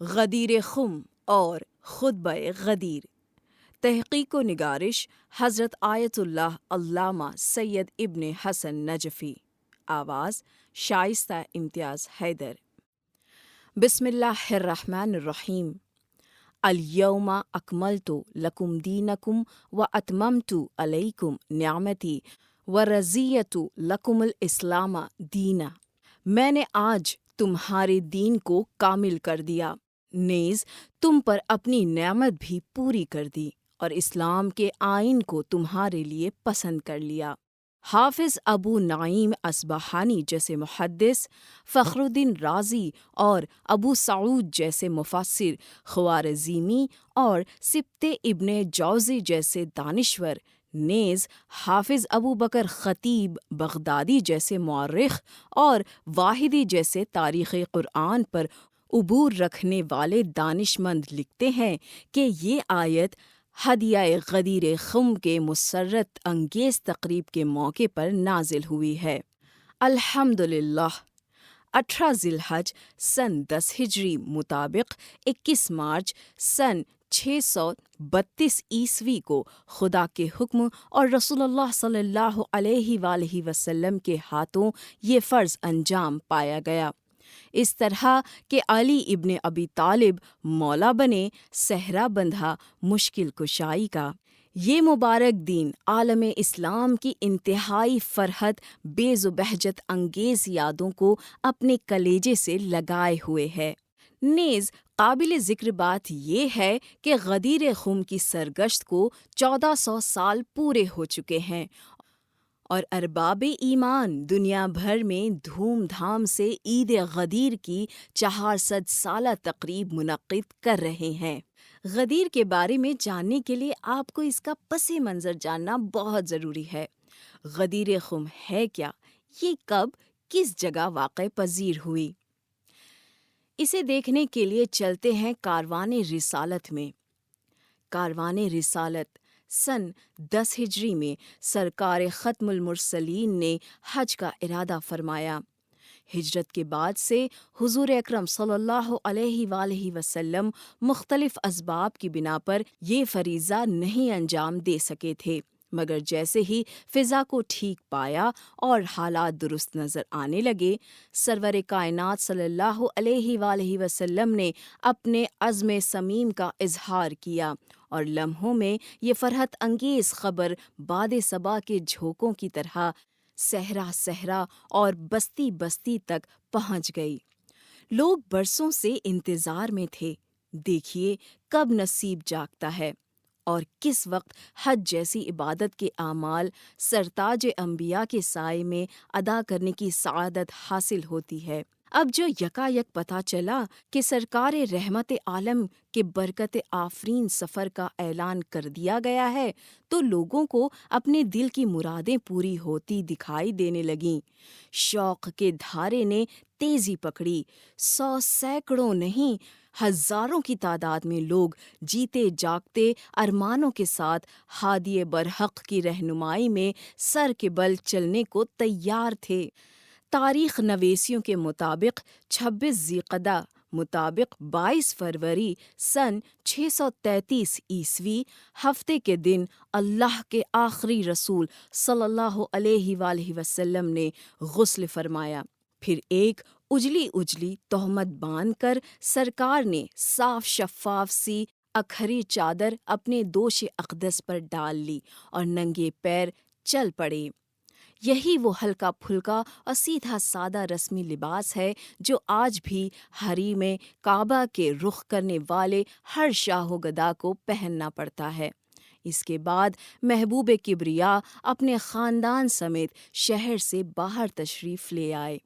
غدیر خم اور خطبہ غدیر، تحقیق و نگارش حضرت آیت اللہ علامہ سید ابن حسن نجفی، آواز شائستہ امتیاز حیدر۔ بسم اللہ الرحمن الرحیم۔ الیوم اکملت لکم دینکم واتممت علیکم نعمتی ورضیت لکم الاسلام دینا۔ میں نے آج تمہارے دین کو کامل کر دیا، نیز تم پر اپنی نعمت بھی پوری کر دی اور اسلام کے آئین کو تمہارے لیے پسند کر لیا۔ حافظ ابو نعیم اصبہانی جیسے محدث، فخر الدین رازی اور ابو سعود جیسے مفسر، خوارزمی اور سبط ابن جوزی جیسے دانشور، نیز حافظ ابو بکر خطیب بغدادی جیسے مورخ اور واحدی جیسے تاریخ قرآن پر عبور رکھنے والے دانشمند لکھتے ہیں کہ یہ آیت ہدیہ غدیر خم کے مسرت انگیز تقریب کے موقع پر نازل ہوئی ہے۔ الحمدللہ 18 ذی الحج سن 10 ہجری مطابق 21 مارچ سن 632 عیسوی کو خدا کے حکم اور رسول اللہ صلی اللہ علیہ وآلہ وسلم کے ہاتھوں یہ فرض انجام پایا گیا، اس طرح کہ علی ابن ابی طالب مولا بنے، صحرا بندھا مشکل کشائی کا۔ یہ مبارک دین عالم اسلام کی انتہائی فرحت بیز و بہجت انگیز یادوں کو اپنے کلیجے سے لگائے ہوئے ہے۔ نیز قابل ذکر بات یہ ہے کہ غدیر خم کی سرگشت کو 1400 سال پورے ہو چکے ہیں اور ارباب ایمان دنیا بھر میں دھوم دھام سے عید غدیر کی 400 سالہ تقریب منعقد کر رہے ہیں۔ غدیر کے بارے میں جاننے کے لیے آپ کو اس کا پس منظر جاننا بہت ضروری ہے۔ غدیر خم ہے کیا؟ یہ کب کس جگہ واقع پذیر ہوئی؟ اسے دیکھنے کے لیے چلتے ہیں کاروان رسالت میں۔ کاروان رسالت سن 10 ہجری میں سرکار ختم المرسلین نے حج کا ارادہ فرمایا۔ ہجرت کے بعد سے حضور اکرم صلی اللہ علیہ وآلہ وسلم مختلف اسباب کی بنا پر یہ فریضہ نہیں انجام دے سکے تھے، مگر جیسے ہی فضا کو ٹھیک پایا اور حالات درست نظر آنے لگے، سرور کائنات صلی اللہ علیہ وآلہ وسلم نے اپنے عزم صمیم کا اظہار کیا اور لمحوں میں یہ فرحت انگیز خبر باد صبا کے جھونکوں کی طرح صحرا صحرا اور بستی بستی تک پہنچ گئی۔ لوگ برسوں سے انتظار میں تھے، دیکھیے کب نصیب جاگتا ہے اور کس وقت حج جیسی عبادت کے اعمال سرتاج انبیاء کے سائے میں ادا کرنے کی سعادت حاصل ہوتی ہے۔ اب جو یکایک پتہ چلا کہ سرکار رحمت عالم کے برکت آفرین سفر کا اعلان کر دیا گیا ہے تو لوگوں کو اپنے دل کی مرادیں پوری ہوتی دکھائی دینے لگیں۔ شوق کے دھارے نے تیزی پکڑی، 100 سینکڑوں نہیں ہزاروں کی تعداد میں لوگ جیتے جاگتے ارمانوں کے ساتھ ہادی برحق کی رہنمائی میں سر کے بل چلنے کو تیار تھے۔ تاریخ نویسیوں کے مطابق 26 ذی قعدہ مطابق 22 فروری سن 633 عیسوی ہفتے کے دن اللہ کے آخری رسول صلی اللہ علیہ وآلہ وسلم نے غسل فرمایا، پھر ایک اجلی اجلی تہمت باندھ کر سرکار نے صاف شفاف سی اکھری چادر اپنے دوش اقدس پر ڈال لی اور ننگے پیر چل پڑے۔ یہی وہ ہلکا پھلکا اور سیدھا سادہ رسمی لباس ہے جو آج بھی حریم کعبہ کے رخ کرنے والے ہر شاہ و گدا کو پہننا پڑتا ہے۔ اس کے بعد محبوب کبریا اپنے خاندان سمیت شہر سے باہر تشریف لے آئے۔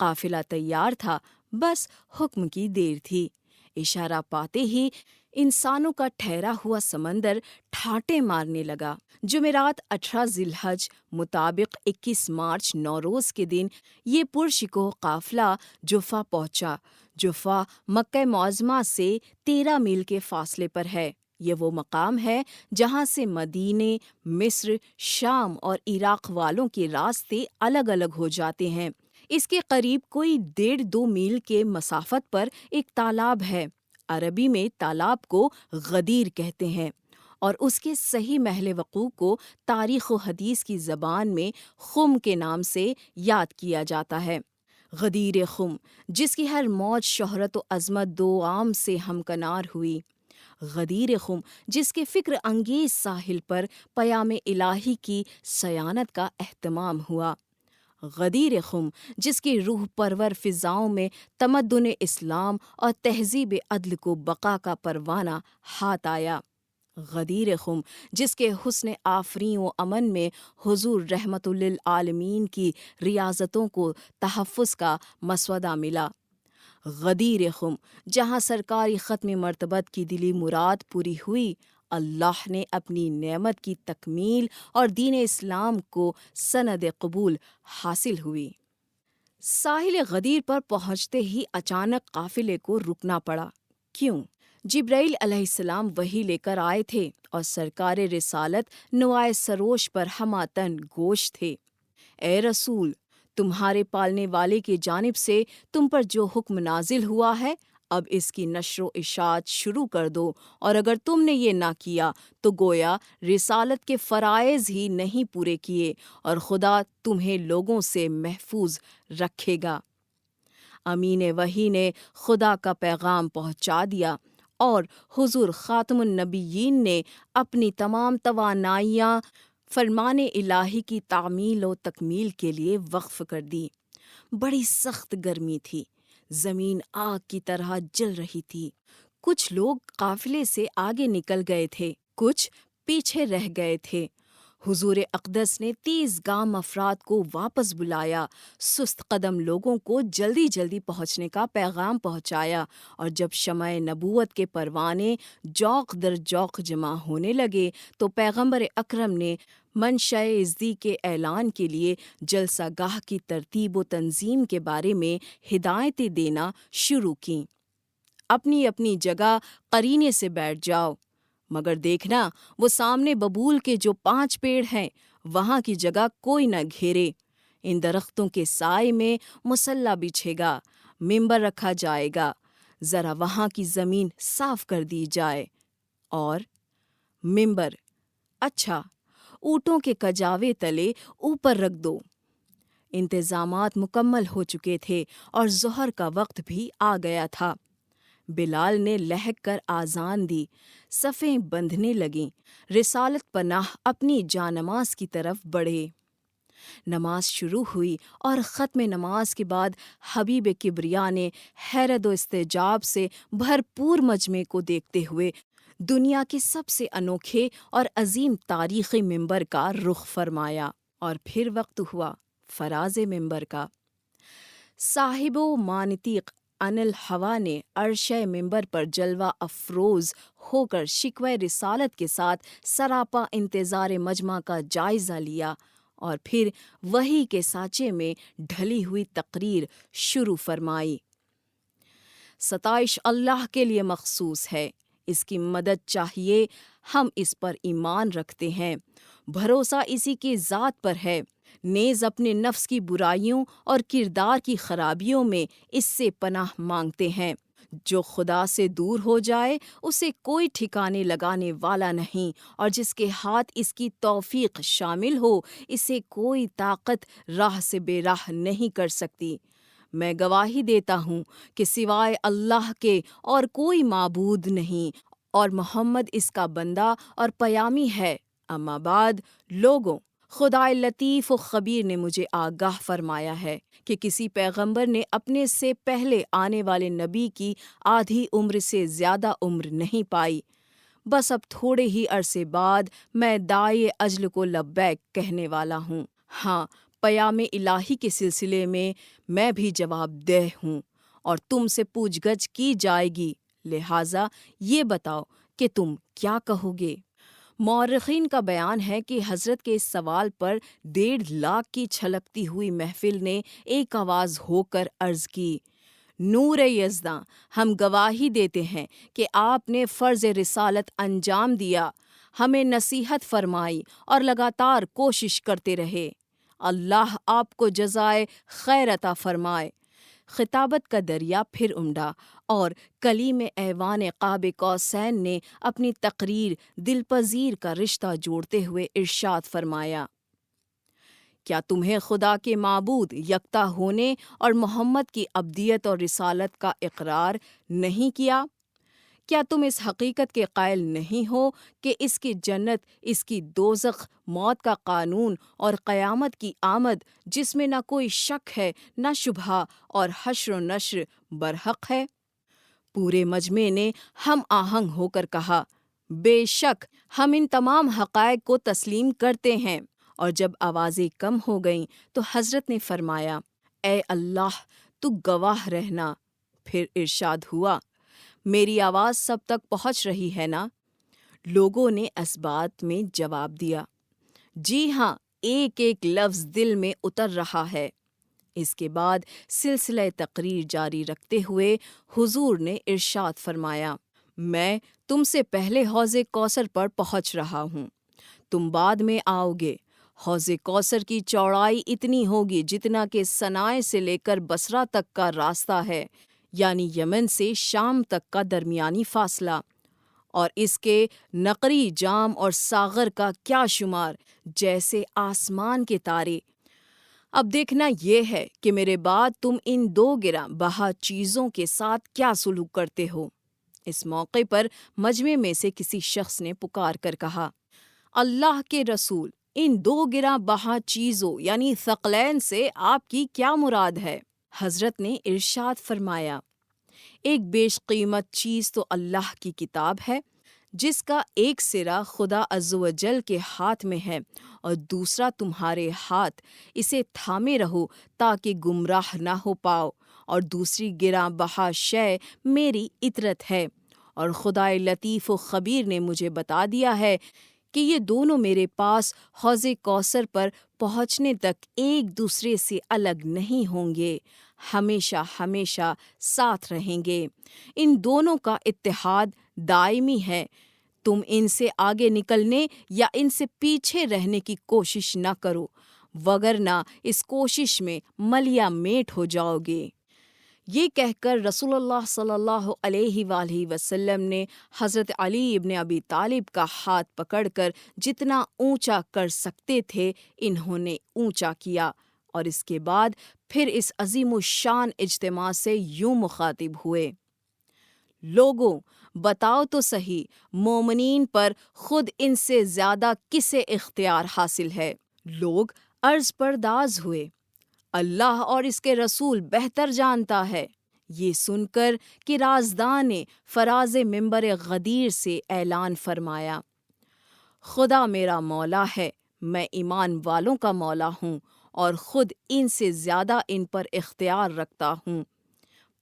قافلہ تیار تھا، بس حکم کی دیر تھی۔ اشارہ پاتے ہی انسانوں کا ٹھہرا ہوا سمندر ٹھاٹے مارنے لگا۔ جمعرات 18 ذی الحج مطابق 21 مارچ نوروز کے دن یہ پرشکوہ قافلہ جفا پہنچا۔ جفا مکہ معظمہ سے 13 میل کے فاصلے پر ہے۔ یہ وہ مقام ہے جہاں سے مدینے، مصر، شام اور عراق والوں کے راستے الگ الگ ہو جاتے ہیں۔ اس کے قریب کوئی 1.5-2 میل کے مسافت پر ایک تالاب ہے۔ عربی میں تالاب کو غدیر کہتے ہیں اور اس کے صحیح محل وقوع کو تاریخ و حدیث کی زبان میں خم کے نام سے یاد کیا جاتا ہے۔ غدیر خم، جس کی ہر موج شہرت و عظمت دو عام سے ہمکنار ہوئی۔ غدیر خم، جس کے فکر انگیز ساحل پر پیام الہی کی سیانت کا اہتمام ہوا۔ غدیر خم، جس کی روح پرور فضاؤں میں تمدن اسلام اور تہذیب عدل کو بقا کا پروانہ ہاتھ آیا۔ غدیر خم، جس کے حسن آفریں و امن میں حضور رحمت للعالمین کی ریاضتوں کو تحفظ کا مسودہ ملا۔ غدیر خم، جہاں سرکاری ختم مرتبت کی دلی مراد پوری ہوئی، اللہ نے اپنی نعمت کی تکمیل اور دین اسلام کو سند قبول حاصل ہوئی۔ ساحل غدیر پر پہنچتے ہی اچانک قافلے کو رکنا پڑا۔ کیوں؟ جبرائیل علیہ السلام وحی لے کر آئے تھے اور سرکار رسالت نوائے سروش پر ہماتن گوش تھے۔ اے رسول، تمہارے پالنے والے کی جانب سے تم پر جو حکم نازل ہوا ہے، اب اس کی نشر و اشاعت شروع کر دو، اور اگر تم نے یہ نہ کیا تو گویا رسالت کے فرائض ہی نہیں پورے کیے اور خدا تمہیں لوگوں سے محفوظ رکھے گا۔ امین وحی نے خدا کا پیغام پہنچا دیا اور حضور خاتم النبیین نے اپنی تمام توانائیاں فرمان الہی کی تعمیل و تکمیل کے لیے وقف کر دی۔ بڑی سخت گرمی تھی، زمین آگ کی طرح جل رہی تھی۔ کچھ لوگ قافلے سے آگے نکل گئے تھے، کچھ پیچھے رہ گئے تھے۔ حضور اقدس نے 30 گام افراد کو واپس بلایا، سست قدم لوگوں کو جلدی جلدی پہنچنے کا پیغام پہنچایا، اور جب شمع نبوت کے پروانے جوق در جوق جمع ہونے لگے تو پیغمبر اکرم نے منشأ ازدی کے اعلان کے لیے جلسہ گاہ کی ترتیب و تنظیم کے بارے میں ہدایتیں دینا شروع کیں۔ اپنی اپنی جگہ قرینے سے بیٹھ جاؤ، مگر دیکھنا وہ سامنے ببول کے جو 5 پیڑ ہیں وہاں کی جگہ کوئی نہ گھیرے۔ ان درختوں کے سائے میں مصلی بچھے گا، ممبر رکھا جائے گا، ذرا وہاں کی زمین صاف کر دی جائے۔ اور ممبر، اچھا، اونٹوں کے کجاوے تلے اوپر رکھ دو۔ انتظامات مکمل ہو چکے تھے اور ظہر کا وقت بھی آ گیا تھا۔ بلال نے لہک کر آذان دی، صفیں بندھنے لگیں، رسالت پناہ اپنی جانماز کی طرف بڑھے۔ نماز شروع ہوئی اور ختم نماز کے بعد حبیب کبریا نے حیرت و استعجاب سے بھرپور مجمع کو دیکھتے ہوئے دنیا کے سب سے انوکھے اور عظیم تاریخی ممبر کا رخ فرمایا، اور پھر وقت ہوا فراز ممبر کا۔ صاحب و مانطق عن الہوا نے عرشہ ممبر پر جلوہ افروز ہو کر شکوہ رسالت کے ساتھ سراپا انتظار مجمع کا جائزہ لیا، اور پھر وحی کے سانچے میں ڈھلی ہوئی تقریر شروع فرمائی۔ ستائش اللہ کے لیے مخصوص ہے، اس کی مدد چاہیے، ہم اس پر ایمان رکھتے ہیں، بھروسہ اسی کی ذات پر ہے، نیز اپنے نفس کی برائیوں اور کردار کی خرابیوں میں اس سے پناہ مانگتے ہیں۔ جو خدا سے دور ہو جائے اسے کوئی ٹھکانے لگانے والا نہیں، اور جس کے ہاتھ اس کی توفیق شامل ہو اسے کوئی طاقت راہ سے بے راہ نہیں کر سکتی۔ میں گواہی دیتا ہوں کہ سوائے اللہ کے اور کوئی معبود نہیں، اور محمد اس کا بندہ اور پیامی ہے۔ اما بعد، لوگوں، خدائے لطیف و خبیر نے مجھے آگاہ فرمایا ہے کہ کسی پیغمبر نے اپنے سے پہلے آنے والے نبی کی آدھی عمر سے زیادہ عمر نہیں پائی۔ بس اب تھوڑے ہی عرصے بعد میں داعی اجل کو لبیک کہنے والا ہوں۔ ہاں، پیام الہی کے سلسلے میں بھی جواب دہ ہوں، اور تم سے پوچھ گچھ کی جائے گی، لہٰذا یہ بتاؤ کہ تم کیا کہو گے۔ مورخین کا بیان ہے کہ حضرت کے اس سوال پر 1.5 لاکھ کی چھلکتی ہوئی محفل نے ایک آواز ہو کر عرض کی، نور یزداں، ہم گواہی دیتے ہیں کہ آپ نے فرض رسالت انجام دیا، ہمیں نصیحت فرمائی اور لگاتار کوشش کرتے رہے۔ اللہ آپ کو جزائے خیر عطا فرمائے۔ خطابت کا دریا پھر امڈا اور کلیم ایوان قاب قوسین نے اپنی تقریر دل پذیر کا رشتہ جوڑتے ہوئے ارشاد فرمایا، کیا تمہیں خدا کے معبود یکتا ہونے اور محمد کی عبدیت اور رسالت کا اقرار نہیں کیا؟ کیا تم اس حقیقت کے قائل نہیں ہو کہ اس کی جنت، اس کی دوزخ، موت کا قانون اور قیامت کی آمد جس میں نہ کوئی شک ہے نہ شبہہ، اور حشر و نشر برحق ہے؟ پورے مجمع نے ہم آہنگ ہو کر کہا، بے شک ہم ان تمام حقائق کو تسلیم کرتے ہیں۔ اور جب آوازیں کم ہو گئیں تو حضرت نے فرمایا، اے اللہ تو گواہ رہنا۔ پھر ارشاد ہوا، میری آواز سب تک پہنچ رہی ہے نا؟ لوگوں نے اس بات میں جواب دیا، جی ہاں، ایک ایک لفظ دل میں اتر رہا ہے۔ اس کے بعد سلسلہ تقریر جاری رکھتے ہوئے حضور نے ارشاد فرمایا، میں تم سے پہلے حوض کوثر پر پہنچ رہا ہوں، تم بعد میں آؤ گے۔ حوض کوثر کی چوڑائی اتنی ہوگی جتنا کہ صنائے سے لے کر بصرہ تک کا راستہ ہے، یعنی یمن سے شام تک کا درمیانی فاصلہ، اور اس کے نقری جام اور ساغر کا کیا شمار، جیسے آسمان کے تارے۔ اب دیکھنا یہ ہے کہ میرے بعد تم ان دو گراں بہا چیزوں کے ساتھ کیا سلوک کرتے ہو۔ اس موقع پر مجمع میں سے کسی شخص نے پکار کر کہا، اللہ کے رسول، ان دو گراں بہا چیزوں یعنی ثقلین سے آپ کی کیا مراد ہے؟ حضرت نے ارشاد فرمایا، ایک بیش قیمت چیز تو اللہ کی کتاب ہے، جس کا ایک سرا خدا عز و جل کے ہاتھ میں ہے اور دوسرا تمہارے ہاتھ، اسے تھامے رہو تاکہ گمراہ نہ ہو پاؤ، اور دوسری گراں بہا شے میری اطرت ہے، اور خدائے لطیف و خبیر نے مجھے بتا دیا ہے کہ یہ دونوں میرے پاس حوض کوثر پر پہنچنے تک ایک دوسرے سے الگ نہیں ہوں گے، ہمیشہ ہمیشہ ساتھ رہیں گے۔ ان دونوں کا اتحاد دائمی ہے، تم ان سے آگے نکلنے یا ان سے پیچھے رہنے کی کوشش نہ کرو، وگرنہ اس کوشش میں ملیا میٹ ہو جاؤ گے۔ یہ کہہ کر رسول اللہ صلی اللہ علیہ وآلہ وسلم نے حضرت علی ابن ابی طالب کا ہاتھ پکڑ کر جتنا اونچا کر سکتے تھے انہوں نے اونچا کیا، اور اس کے بعد پھر اس عظیم الشان اجتماع سے یوں مخاطب ہوئے، لوگوں بتاؤ تو صحیح، مومنین پر خود ان سے زیادہ کسے اختیار حاصل ہے؟ لوگ عرض پرداز ہوئے، اللہ اور اس کے رسول بہتر جانتا ہے۔ یہ سن کر کہ رازداں نے فراز منبر غدیر سے اعلان فرمایا، خدا میرا مولا ہے، میں ایمان والوں کا مولا ہوں اور خود ان سے زیادہ ان پر اختیار رکھتا ہوں،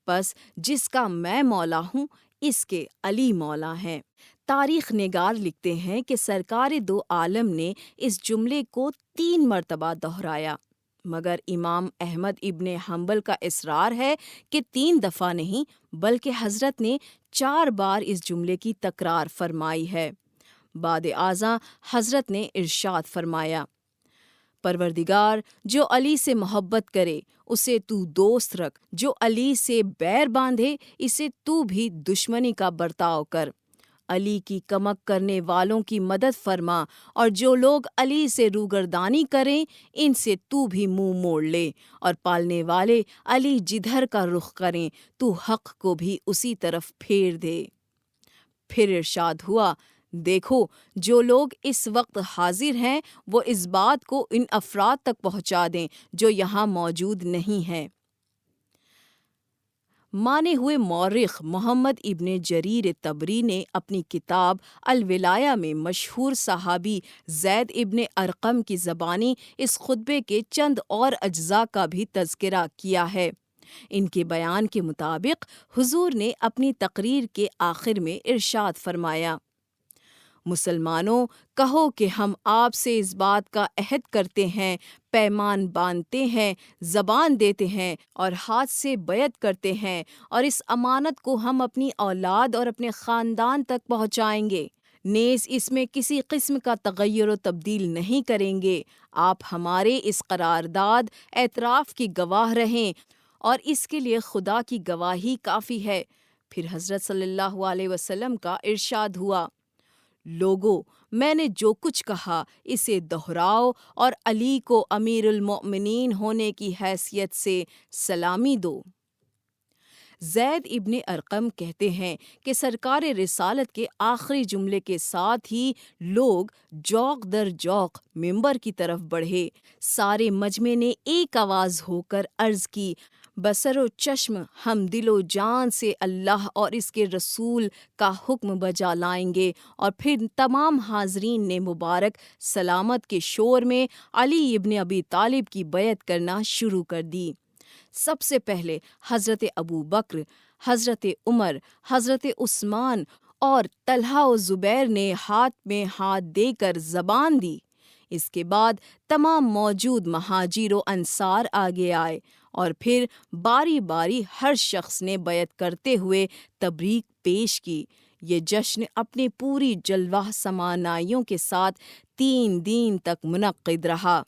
پس جس کا میں مولا ہوں اس کے علی مولا ہیں۔ تاریخ نگار لکھتے ہیں کہ سرکار دو عالم نے اس جملے کو 3 مرتبہ دہرایا، مگر امام احمد ابن حنبل کا اصرار ہے کہ 3 دفعہ نہیں بلکہ حضرت نے 4 بار اس جملے کی تکرار فرمائی ہے۔ بعد ازاں حضرت نے ارشاد فرمایا، پروردگار، جو علی سے محبت کرے اسے تو دوست رکھ، جو علی سے بیر باندھے اسے تو بھی دشمنی کا برتاؤ کر، علی کی کمک کرنے والوں کی مدد فرما، اور جو لوگ علی سے روگردانی کریں ان سے تو بھی منہ موڑ لے، اور پالنے والے علی جدھر کا رخ کریں تو حق کو بھی اسی طرف پھیر دے۔ پھر ارشاد ہوا، دیکھو جو لوگ اس وقت حاضر ہیں وہ اس بات کو ان افراد تک پہنچا دیں جو یہاں موجود نہیں ہیں۔ مانے ہوئے مورخ محمد ابن جریر طبری نے اپنی کتاب الولایہ میں مشہور صحابی زید ابن ارقم کی زبانی اس خطبے کے چند اور اجزاء کا بھی تذکرہ کیا ہے۔ ان کے بیان کے مطابق حضور نے اپنی تقریر کے آخر میں ارشاد فرمایا، مسلمانوں کہو کہ ہم آپ سے اس بات کا عہد کرتے ہیں، پیمان باندھتے ہیں، زبان دیتے ہیں اور ہاتھ سے بیعت کرتے ہیں، اور اس امانت کو ہم اپنی اولاد اور اپنے خاندان تک پہنچائیں گے۔ نیز اس میں کسی قسم کا تغیر و تبدیل نہیں کریں گے۔ آپ ہمارے اس قرارداد اعتراف کی گواہ رہیں اور اس کے لیے خدا کی گواہی کافی ہے۔ پھر حضرت صلی اللہ علیہ وسلم کا ارشاد ہوا، لوگو، میں نے جو کچھ کہا اسے دہراؤ اور علی کو امیر المؤمنین ہونے کی حیثیت سے سلامی دو۔ زید ابن ارقم کہتے ہیں کہ سرکار رسالت کے آخری جملے کے ساتھ ہی لوگ جوق در جوق منبر کی طرف بڑھے۔ سارے مجمع نے ایک آواز ہو کر عرض کی، بسر و چشم ہم دل و جان سے اللہ اور اس کے رسول کا حکم بجا لائیں گے۔ اور پھر تمام حاضرین نے مبارک سلامت کے شور میں علی ابن ابی طالب کی بیعت کرنا شروع کر دی۔ سب سے پہلے حضرت ابو بکر، حضرت عمر، حضرت عثمان اور طلحہ و زبیر نے ہاتھ میں ہاتھ دے کر زبان دی۔ اس کے بعد تمام موجود مہاجر و انصار آگے آئے اور پھر باری باری ہر شخص نے بیعت کرتے ہوئے تبریک پیش کی۔ یہ جشن اپنی پوری جلوہ سمانائیوں کے ساتھ 3 دن تک منعقد رہا۔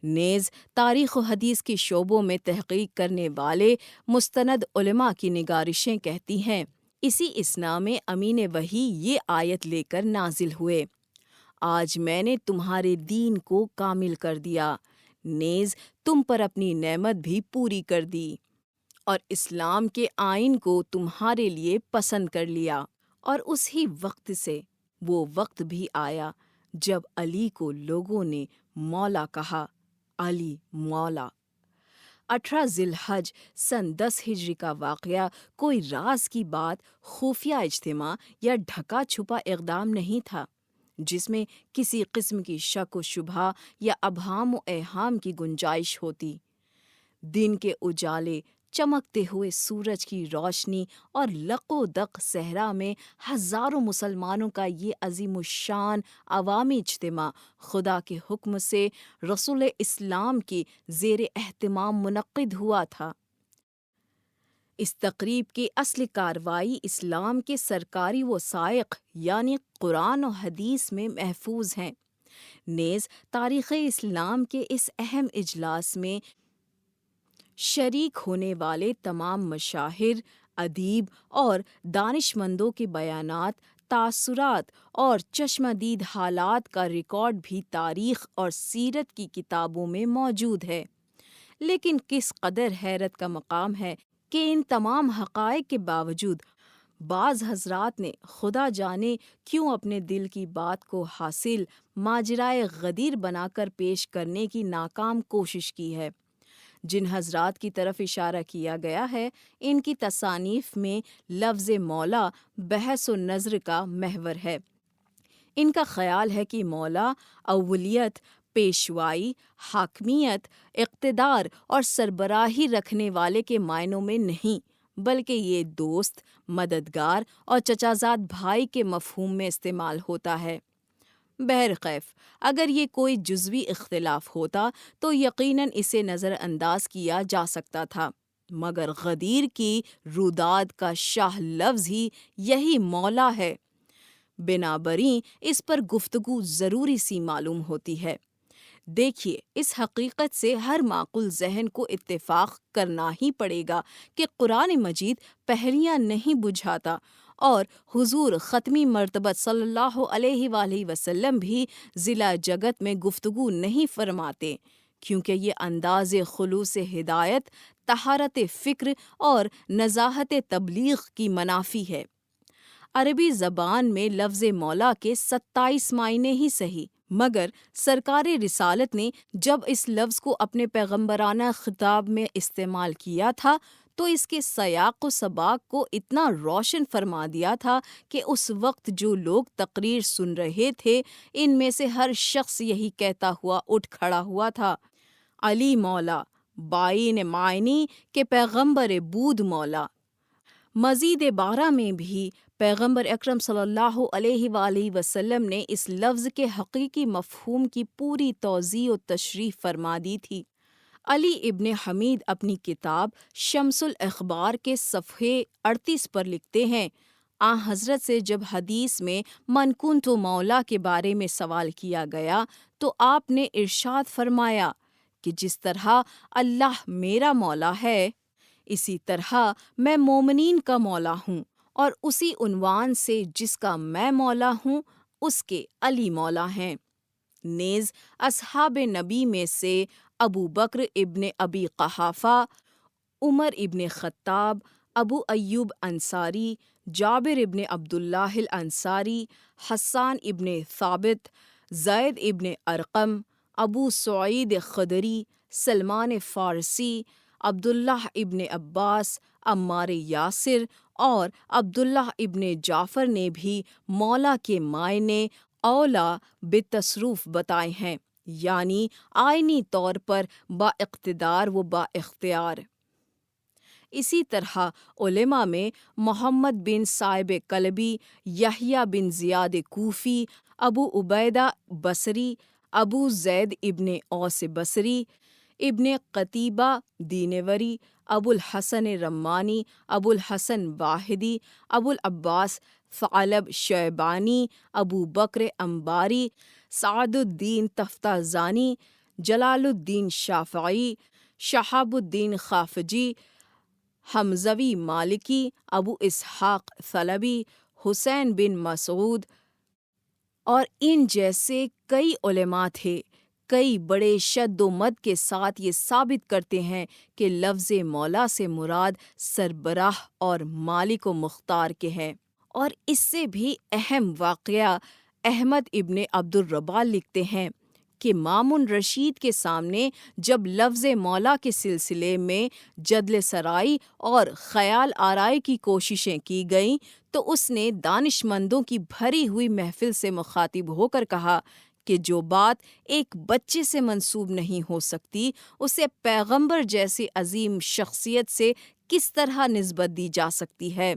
نیز تاریخ و حدیث کے شعبوں میں تحقیق کرنے والے مستند علماء کی نگارشیں کہتی ہیں، اسی اثنا میں امین وحی یہ آیت لے کر نازل ہوئے، آج میں نے تمہارے دین کو کامل کر دیا، نیز تم پر اپنی نعمت بھی پوری کر دی اور اسلام کے آئین کو تمہارے لیے پسند کر لیا۔ اور اسی وقت سے وہ وقت بھی آیا جب علی کو لوگوں نے مولا کہا، علی مولا۔ 18 ذی الحج سن 10 ہجری کا واقعہ کوئی راز کی بات، خفیہ اجتماع یا ڈھکا چھپا اقدام نہیں تھا جس میں کسی قسم کی شک و شبہ یا ابہام و ایہام کی گنجائش ہوتی۔ دن کے اجالے، چمکتے ہوئے سورج کی روشنی اور لق و دق صحرا میں ہزاروں مسلمانوں کا یہ عظیم الشان عوامی اجتماع خدا کے حکم سے رسول اسلام کی زیر اہتمام منعقد ہوا تھا۔ اس تقریب کی اصل کاروائی اسلام کے سرکاری وثائق یعنی قرآن و حدیث میں محفوظ ہیں۔ نیز تاریخ اسلام کے اس اہم اجلاس میں شریک ہونے والے تمام مشاہیر، ادیب اور دانشمندوں کے بیانات، تاثرات اور چشم دید حالات کا ریکارڈ بھی تاریخ اور سیرت کی کتابوں میں موجود ہے۔ لیکن کس قدر حیرت کا مقام ہے کہ ان تمام حقائق کے باوجود بعض حضرات نے خدا جانے کیوں اپنے دل کی بات کو حاصل ماجرائے غدیر بنا کر پیش کرنے کی ناکام کوشش کی ہے۔ جن حضرات کی طرف اشارہ کیا گیا ہے ان کی تصانیف میں لفظ مولا بحث و نظر کا محور ہے۔ ان کا خیال ہے کہ مولا اولیت، پیشوائی، حاکمیت، اقتدار اور سربراہی رکھنے والے کے معنوں میں نہیں بلکہ یہ دوست، مددگار اور چچازاد بھائی کے مفہوم میں استعمال ہوتا ہے۔ بہرکیف اگر یہ کوئی جزوی اختلاف ہوتا تو یقیناً اسے نظر انداز کیا جا سکتا تھا، مگر غدیر کی روداد کا شاہ لفظ ہی یہی مولا ہے۔ بنابراین اس پر گفتگو ضروری سی معلوم ہوتی ہے۔ دیکھیے، اس حقیقت سے ہر معقول ذہن کو اتفاق کرنا ہی پڑے گا کہ قرآن مجید پہلیاں نہیں بجھاتا اور حضور ختمی مرتبہ صلی اللہ علیہ وآلہ وسلم بھی ضلع جگت میں گفتگو نہیں فرماتے، کیونکہ یہ انداز خلوص ہدایت، طہارت فکر اور نزاہت تبلیغ کی منافی ہے۔ عربی زبان میں لفظ مولا کے 27 معنی ہی صحیح، مگر سرکار رسالت نے جب اس لفظ کو اپنے پیغمبرانہ خطاب میں استعمال کیا تھا تو اس کے سیاق و سباق کو اتنا روشن فرما دیا تھا کہ اس وقت جو لوگ تقریر سن رہے تھے ان میں سے ہر شخص یہی کہتا ہوا اٹھ کھڑا ہوا تھا، علی مولا، بائن معنی کہ پیغمبر بود مولا۔ مزید بارہ میں بھی پیغمبر اکرم صلی اللہ علیہ وآلہ وسلم نے اس لفظ کے حقیقی مفہوم کی پوری توضیح و تشریح فرما دی تھی۔ علی ابن حمید اپنی کتاب شمس الاخبار کے صفحے 38 پر لکھتے ہیں، حضرت سے جب حدیث میں من کنت مولا کے بارے میں سوال کیا گیا تو آپ نے ارشاد فرمایا کہ جس طرح اللہ میرا مولا ہے اسی طرح میں مومنین کا مولا ہوں، اور اسی عنوان سے جس کا میں مولا ہوں اس کے علی مولا ہیں۔ نیز اصحاب نبی میں سے ابو بکر ابن ابی قحافہ، عمر ابن خطاب، ابو ایوب انصاری، جابر ابن عبداللہ الانصاری، حسان ابن ثابت، زید ابن ارقم، ابو سعید خدری، سلمان فارسی، عبداللہ ابن عباس، عمار یاسر اور عبداللہ ابن جعفر نے بھی مولا کے معنی اولا بالتصرف بتائے ہیں، یعنی آئینی طور پر با اقتدار و با اختیار۔ اسی طرح علماء میں محمد بن صائب کلبی، یحییٰ بن زیاد کوفی، ابو عبیدہ بصری، ابو زید ابن اوس بصری، ابن قتیبہ دینوری، ابو الحسن رمانی، ابو الحسن واحدی، ابو العباس ثعلب شیبانی، ابو بکر انباری، سعد الدین تفتازانی، جلال الدین شافعی، شہاب الدین خافجی، حمزوی مالکی، ابو اسحاق ثلبی، حسین بن مسعود اور ان جیسے کئی علماء تھے۔ کئی بڑے شد و مد کے ساتھ یہ ثابت کرتے ہیں کہ لفظ مولا سے مراد سربراہ اور مالک و مختار کے ہے۔ اور اس سے بھی اہم واقعہ احمد ابن عبد الربا لکھتے ہیں کہ مامون رشید کے سامنے جب لفظ مولا کے سلسلے میں جدل سرائی اور خیال آرائی کی کوششیں کی گئیں تو اس نے دانشمندوں کی بھری ہوئی محفل سے مخاطب ہو کر کہا کہ جو بات ایک بچے سے منسوب نہیں ہو سکتی اسے پیغمبر جیسی عظیم شخصیت سے کس طرح نسبت دی جا سکتی ہے؟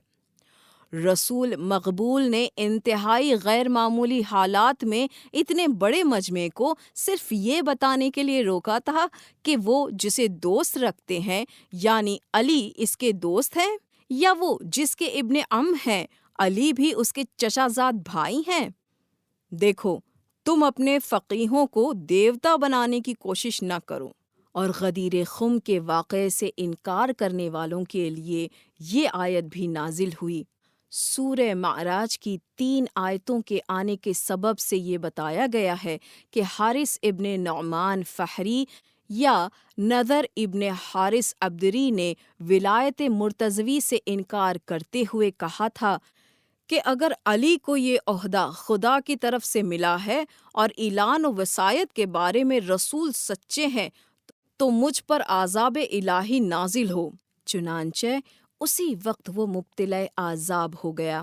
رسول مقبول نے انتہائی غیر معمولی حالات میں اتنے بڑے مجمع کو صرف یہ بتانے کے لیے روکا تھا کہ وہ جسے دوست رکھتے ہیں یعنی علی اس کے دوست ہیں، یا وہ جس کے ابن عم ہیں علی بھی اس کے چچا زاد بھائی ہیں۔ دیکھو تم اپنے فقیہوں کو دیوتا بنانے کی کوشش نہ کرو۔ اور غدیر خم کے واقعے سے انکار کرنے والوں کے لیے یہ آیت بھی نازل ہوئی۔ سورہ معراج کی 3 آیتوں کے آنے کے سبب سے یہ بتایا گیا ہے کہ حارث ابن نعمان فہری یا نضر ابن حارث عبدری نے ولایت مرتضوی سے انکار کرتے ہوئے کہا تھا کہ اگر علی کو یہ عہدہ خدا کی طرف سے ملا ہے اور اعلان و وصایت کے بارے میں رسول سچے ہیں تو مجھ پر عذاب الہی نازل ہو۔ چنانچہ اسی وقت وہ مبتلا عذاب ہو گیا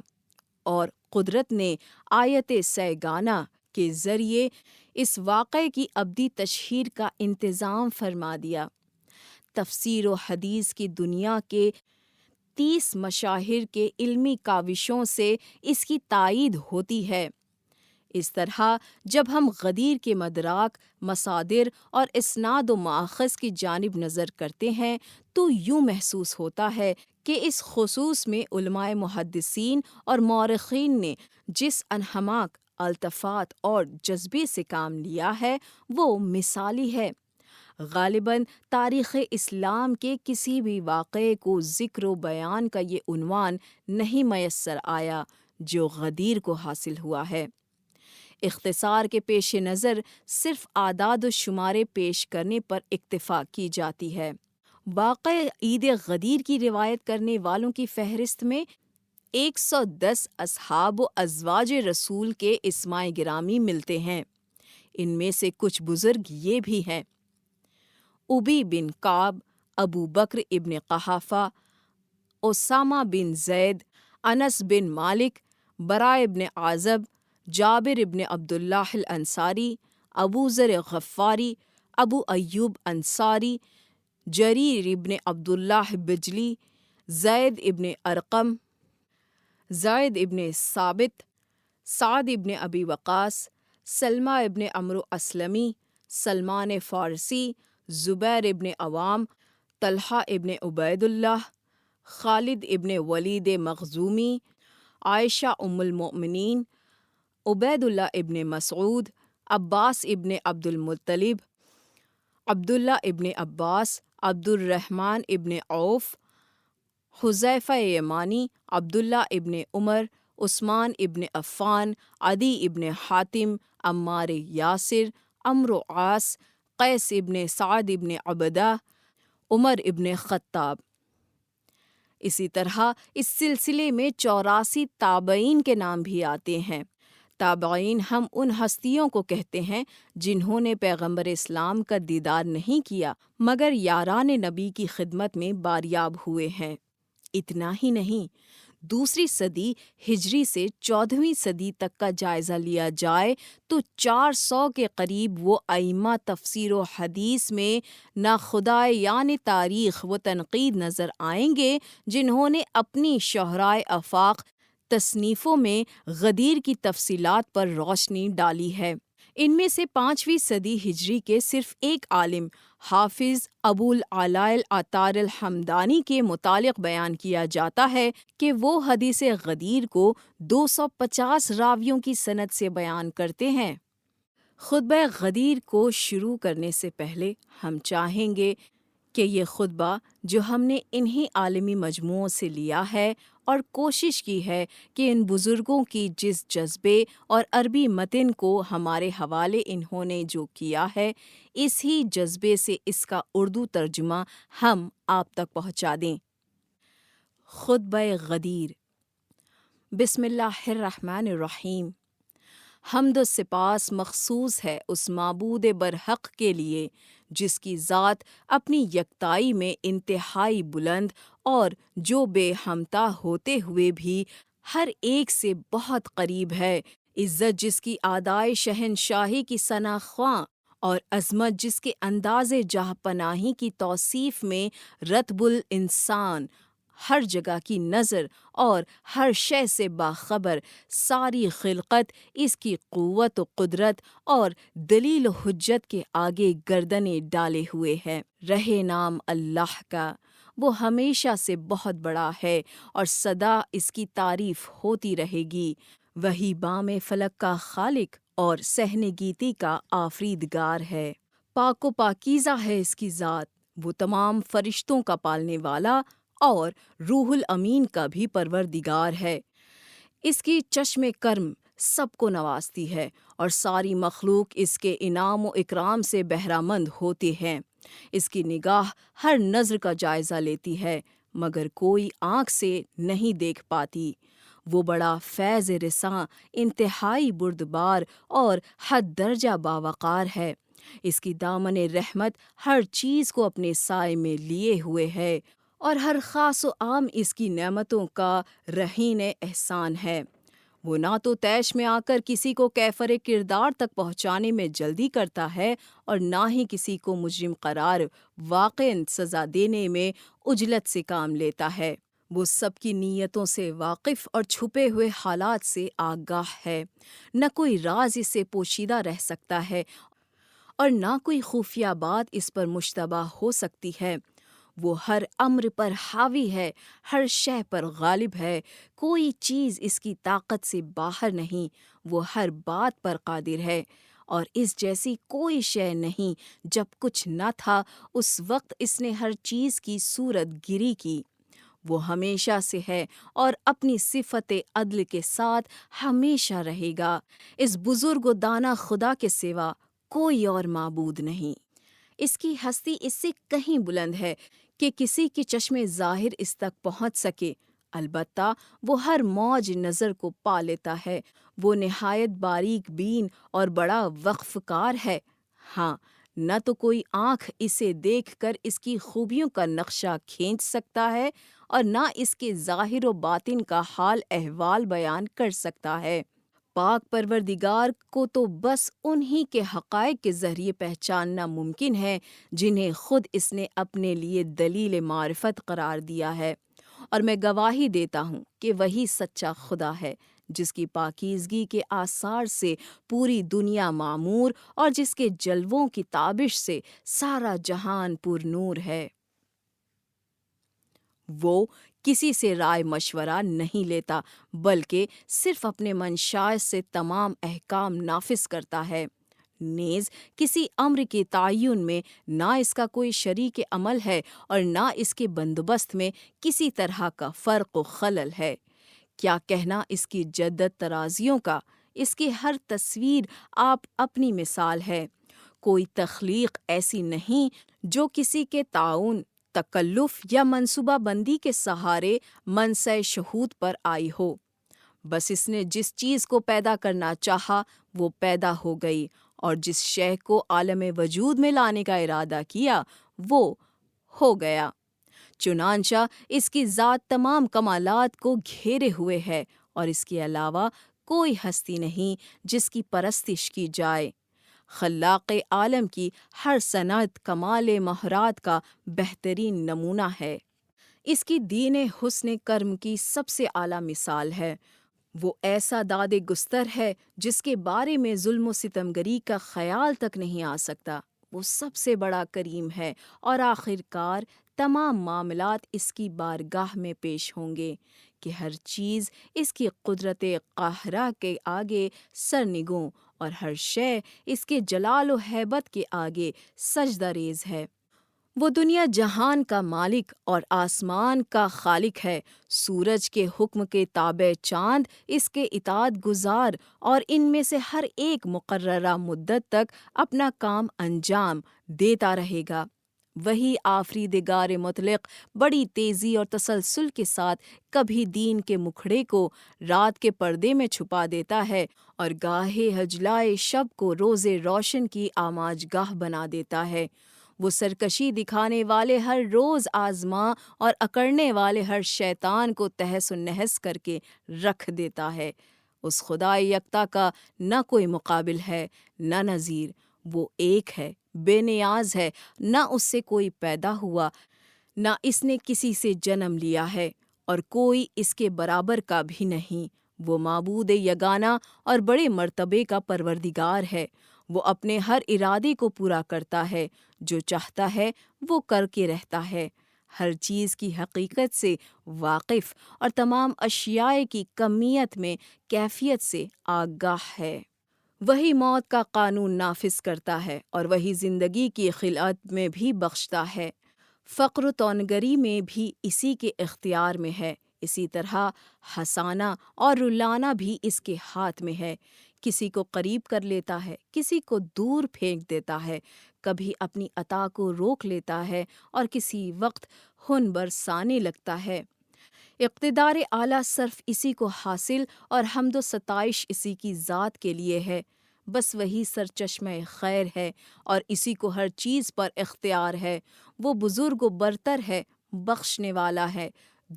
اور قدرت نے آیت سیگانہ کے ذریعے اس واقعے کی ابدی تشہیر کا انتظام فرما دیا۔ تفسیر و حدیث کی دنیا کے 30 مشاہیر کے علمی کاوشوں سے اس کی تائید ہوتی ہے۔ اس طرح جب ہم غدیر کے مدراک، مصادر اور اسناد و ماخذ کی جانب نظر کرتے ہیں تو یوں محسوس ہوتا ہے کہ اس خصوص میں علماء محدثین اور مورخین نے جس انہماک، التفات اور جذبے سے کام لیا ہے وہ مثالی ہے۔ غالباً تاریخ اسلام کے کسی بھی واقعے کو ذکر و بیان کا یہ عنوان نہیں میسر آیا جو غدیر کو حاصل ہوا ہے۔ اختصار کے پیش نظر صرف اعداد و شمارے پیش کرنے پر اکتفا کی جاتی ہے۔ واقع عید غدیر کی روایت کرنے والوں کی فہرست میں 110 اصحاب و ازواج رسول کے اسماء گرامی ملتے ہیں۔ ان میں سے کچھ بزرگ یہ بھی ہیں: ابی بن کعب، ابو بکر ابن قحافہ، اسامہ بن زید، انس بن مالک، براء ابن عازب، جابر ابن عبداللہ الانصاری، ابو ذر غفاری، ابو ایوب انصاری، جریر ابن عبداللہ بجلی، زید ابن ارقم، زید ابن ثابت، سعد ابن ابی وقاص، سلمہ ابن عمرو اسلمی، سلمان فارسی، زبیر ابن عوام، طلحہ ابن عبید اللہ، خالد ابن ولید مخزومی، عائشہ ام المؤمنین، عبید اللہ ابن مسعود، عباس ابن عبد المطلب، عبداللہ ابن عباس، عبد الرحمن ابن عوف، حذیفہ یمانی، عبداللہ ابن عمر، عثمان ابن عفان، عدی ابن حاتم، عمار یاسر، عمرو عاص، قیس ابن سعد ابن عبدہ، عمر ابن خطاب۔ اسی طرح اس سلسلے میں 84 تابعین کے نام بھی آتے ہیں۔ تابعین ہم ان ہستیوں کو کہتے ہیں جنہوں نے پیغمبر اسلام کا دیدار نہیں کیا مگر یاران نبی کی خدمت میں باریاب ہوئے ہیں۔ اتنا ہی نہیں، دوسری صدی ہجری سے 14ویں صدی تک کا جائزہ لیا جائے تو 400 کے قریب وہ ائمہ تفسیر و حدیث میں ناخدائے یعنی تاریخ و تنقید نظر آئیں گے جنہوں نے اپنی شہرائے آفاق تصنیفوں میں غدیر کی تفصیلات پر روشنی ڈالی ہے۔ ان میں سے 5ویں صدی ہجری کے صرف ایک عالم حافظ ابو العلاء العطار الحمدانی کے متعلق بیان کیا جاتا ہے کہ وہ حدیث غدیر کو 250 راویوں کی سند سے بیان کرتے ہیں۔ خطبہ غدیر کو شروع کرنے سے پہلے ہم چاہیں گے کہ یہ خطبہ جو ہم نے انہی عالمی مجموعوں سے لیا ہے اور کوشش کی ہے کہ ان بزرگوں کی جس جذبے اور عربی متن کو ہمارے حوالے انہوں نے جو کیا ہے، اس ہی جذبے سے اس کا اردو ترجمہ ہم آپ تک پہنچا دیں۔ خطبہ غدیر۔ بسم اللہ الرحمن الرحیم۔ حمد و سپاس مخصوص ہے اس معبود برحق کے لیے جس کی ذات اپنی یکتائی میں انتہائی بلند اور جو بے ہمتا ہوتے ہوئے بھی ہر ایک سے بہت قریب ہے، عزت جس کی ادائے شہنشاہی کی ثنا خواں اور عظمت جس کے انداز جاہ پناہی کی توصیف میں رتب الانسان، ہر جگہ کی نظر اور ہر شے سے باخبر، ساری خلقت اس کی قوت و قدرت اور دلیل و حجت کے آگے گردنیں ڈالے ہوئے ہے۔ رہے نام اللہ کا، وہ ہمیشہ سے بہت بڑا ہے اور سدا اس کی تعریف ہوتی رہے گی۔ وہی بام فلک کا خالق اور صحن گیتی کا آفریدگار ہے۔ پاک و پاکیزہ ہے اس کی ذات، وہ تمام فرشتوں کا پالنے والا اور روح الامین کا بھی پروردگار ہے۔ اس کی چشم کرم سب کو نوازتی ہے اور ساری مخلوق اس کے انعام و اکرام سے بہرہ مند ہوتے ہیں۔ اس کی نگاہ ہر نظر کا جائزہ لیتی ہے مگر کوئی آنکھ سے نہیں دیکھ پاتی۔ وہ بڑا فیض رساں، انتہائی بردبار اور حد درجہ باوقار ہے۔ اس کی دامن رحمت ہر چیز کو اپنے سائے میں لیے ہوئے ہے اور ہر خاص و عام اس کی نعمتوں کا رہین احسان ہے۔ وہ نہ تو طیش میں آ کر کسی کو کیفر کردار تک پہنچانے میں جلدی کرتا ہے اور نہ ہی کسی کو مجرم قرار واقع سزا دینے میں عجلت سے کام لیتا ہے۔ وہ سب کی نیتوں سے واقف اور چھپے ہوئے حالات سے آگاہ ہے۔ نہ کوئی راز اس سے پوشیدہ رہ سکتا ہے اور نہ کوئی خفیہ بات اس پر مشتبہ ہو سکتی ہے۔ وہ ہر امر پر حاوی ہے، ہر شے پر غالب ہے، کوئی چیز اس کی طاقت سے باہر نہیں۔ وہ ہر بات پر قادر ہے اور اس جیسی کوئی شے نہیں۔ جب کچھ نہ تھا اس وقت اس نے ہر چیز کی صورت گیری کی۔ وہ ہمیشہ سے ہے اور اپنی صفت عدل کے ساتھ ہمیشہ رہے گا۔ اس بزرگ و دانا خدا کے سوا کوئی اور معبود نہیں۔ اس کی ہستی اس سے کہیں بلند ہے کہ کسی کی چشم ظاہر اس تک پہنچ سکے، البتہ وہ ہر موج نظر کو پا لیتا ہے۔ وہ نہایت باریک بین اور بڑا وقف کار ہے۔ ہاں، نہ تو کوئی آنکھ اسے دیکھ کر اس کی خوبیوں کا نقشہ کھینچ سکتا ہے اور نہ اس کے ظاہر و باطن کا حال احوال بیان کر سکتا ہے۔ پاک پروردگار کو تو بس انہی کے حقائق کے ذریعے پہچاننا ممکن ہے جنہیں خود اس نے اپنے لیے دلیل معرفت قرار دیا ہے، اور میں گواہی دیتا ہوں کہ وہی سچا خدا ہے جس کی پاکیزگی کے آثار سے پوری دنیا معمور اور جس کے جلووں کی تابش سے سارا جہان پر نور ہے۔ وہ کسی سے رائے مشورہ نہیں لیتا بلکہ صرف اپنے منشاء سے تمام احکام نافذ کرتا ہے۔ نیز کسی امر کے تعین میں نہ اس کا کوئی شریک عمل ہے اور نہ اس کے بندوبست میں کسی طرح کا فرق و خلل ہے۔ کیا کہنا اس کی جدت ترازیوں کا، اس کی ہر تصویر آپ اپنی مثال ہے۔ کوئی تخلیق ایسی نہیں جو کسی کے تعاون، تکلف یا منصوبہ بندی کے سہارے منصع شہود پر آئی ہو۔ بس اس نے جس چیز کو پیدا کرنا چاہا وہ پیدا ہو گئی، اور جس شے کو عالم وجود میں لانے کا ارادہ کیا وہ ہو گیا۔ چنانچہ اس کی ذات تمام کمالات کو گھیرے ہوئے ہے، اور اس کے علاوہ کوئی ہستی نہیں جس کی پرستش کی جائے۔ خلاق عالم کی ہر صنعت کمال مہارت کا بہترین نمونہ ہے۔ اس کی دین حسن کرم کی سب سے اعلیٰ مثال ہے۔ وہ ایسا داد گستر ہے جس کے بارے میں ظلم و ستمگری کا خیال تک نہیں آ سکتا۔ وہ سب سے بڑا کریم ہے، اور آخر کار تمام معاملات اس کی بارگاہ میں پیش ہوں گے کہ ہر چیز اس کی قدرت قاہرہ کے آگے سرنگوں، اور ہر شے اس کے جلال و ہیبت کے آگے سجدہ ریز ہے۔ وہ دنیا جہان کا مالک اور آسمان کا خالق ہے۔ سورج کے حکم کے تابع چاند اس کے اطاعت گزار، اور ان میں سے ہر ایک مقررہ مدت تک اپنا کام انجام دیتا رہے گا۔ وہی آفریدگار مطلق بڑی تیزی اور تسلسل کے ساتھ کبھی دین کے مکھڑے کو رات کے پردے میں چھپا دیتا ہے، اور گاہے حجلائے شب کو روز روشن کی آماج گاہ بنا دیتا ہے۔ وہ سرکشی دکھانے والے ہر روز آزما اور اکڑنے والے ہر شیطان کو تہس و نہس کر کے رکھ دیتا ہے۔ اس خدا یکتا کا نہ کوئی مقابل ہے، نہ نظیر۔ وہ ایک ہے، بے نیاز ہے، نہ اس سے کوئی پیدا ہوا، نہ اس نے کسی سے جنم لیا ہے، اور کوئی اس کے برابر کا بھی نہیں۔ وہ معبود یگانہ اور بڑے مرتبے کا پروردگار ہے۔ وہ اپنے ہر ارادے کو پورا کرتا ہے، جو چاہتا ہے وہ کر کے رہتا ہے۔ ہر چیز کی حقیقت سے واقف، اور تمام اشیاء کی کمیت میں کیفیت سے آگاہ ہے۔ وہی موت کا قانون نافذ کرتا ہے، اور وہی زندگی کی خلعت میں بھی بخشتا ہے۔ فقر و تونگری میں بھی اسی کے اختیار میں ہے۔ اسی طرح ہنسانا اور رلانا بھی اس کے ہاتھ میں ہے۔ کسی کو قریب کر لیتا ہے، کسی کو دور پھینک دیتا ہے، کبھی اپنی عطا کو روک لیتا ہے اور کسی وقت خون برسانے لگتا ہے۔ اقتدار اعلیٰ صرف اسی کو حاصل اور حمد و ستائش اسی کی ذات کے لیے ہے۔ بس وہی سرچشمہ خیر ہے، اور اسی کو ہر چیز پر اختیار ہے۔ وہ بزرگ و برتر ہے، بخشنے والا ہے،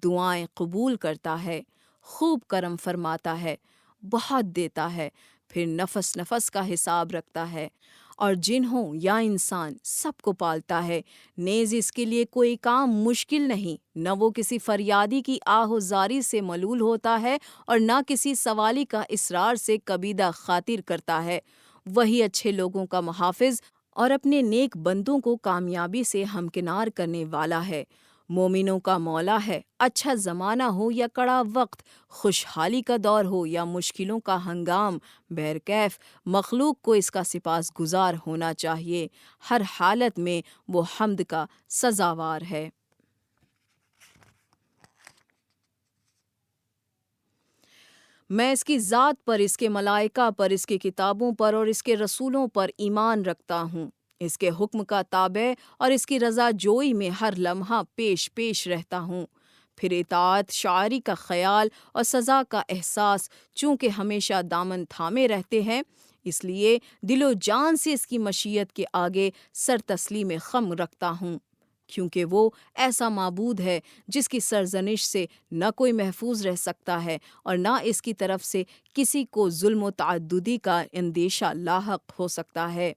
دعائیں قبول کرتا ہے، خوب کرم فرماتا ہے، بہت دیتا ہے، پھر نفس نفس کا حساب رکھتا ہے، اور جن ہوں یا انسان سب کو پالتا ہے۔ نیز اس کے لیے کوئی کام مشکل نہیں، نہ وہ کسی فریادی کی آہ و زاری سے ملول ہوتا ہے، اور نہ کسی سوالی کا اصرار سے کبیدہ خاطر کرتا ہے۔ وہی اچھے لوگوں کا محافظ اور اپنے نیک بندوں کو کامیابی سے ہمکنار کرنے والا ہے۔ مومنوں کا مولا ہے۔ اچھا زمانہ ہو یا کڑا وقت، خوشحالی کا دور ہو یا مشکلوں کا ہنگام، بہرکیف مخلوق کو اس کا سپاس گزار ہونا چاہیے۔ ہر حالت میں وہ حمد کا سزاوار ہے۔ میں اس کی ذات پر، اس کے ملائکہ پر، اس کی کتابوں پر اور اس کے رسولوں پر ایمان رکھتا ہوں۔ اس کے حکم کا تابع اور اس کی رضا جوئی میں ہر لمحہ پیش پیش رہتا ہوں۔ پھر اطاعت، شاعری کا خیال اور سزا کا احساس چونکہ ہمیشہ دامن تھامے رہتے ہیں، اس لیے دل و جان سے اس کی مشیت کے آگے سر تسلیم خم رکھتا ہوں، کیونکہ وہ ایسا معبود ہے جس کی سرزنش سے نہ کوئی محفوظ رہ سکتا ہے، اور نہ اس کی طرف سے کسی کو ظلم و تعددی کا اندیشہ لاحق ہو سکتا ہے۔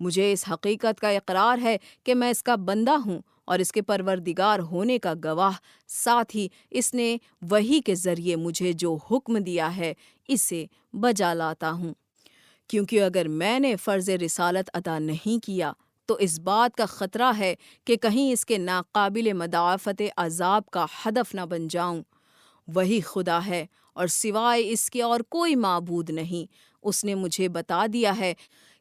مجھے اس حقیقت کا اقرار ہے کہ میں اس کا بندہ ہوں اور اس کے پروردگار ہونے کا گواہ، ساتھ ہی اس نے وحی کے ذریعے مجھے جو حکم دیا ہے اسے بجا لاتا ہوں، کیونکہ اگر میں نے فرض رسالت ادا نہیں کیا تو اس بات کا خطرہ ہے کہ کہیں اس کے ناقابل مدافعت عذاب کا ہدف نہ بن جاؤں۔ وہی خدا ہے اور سوائے اس کے اور کوئی معبود نہیں۔ اس نے مجھے بتا دیا ہے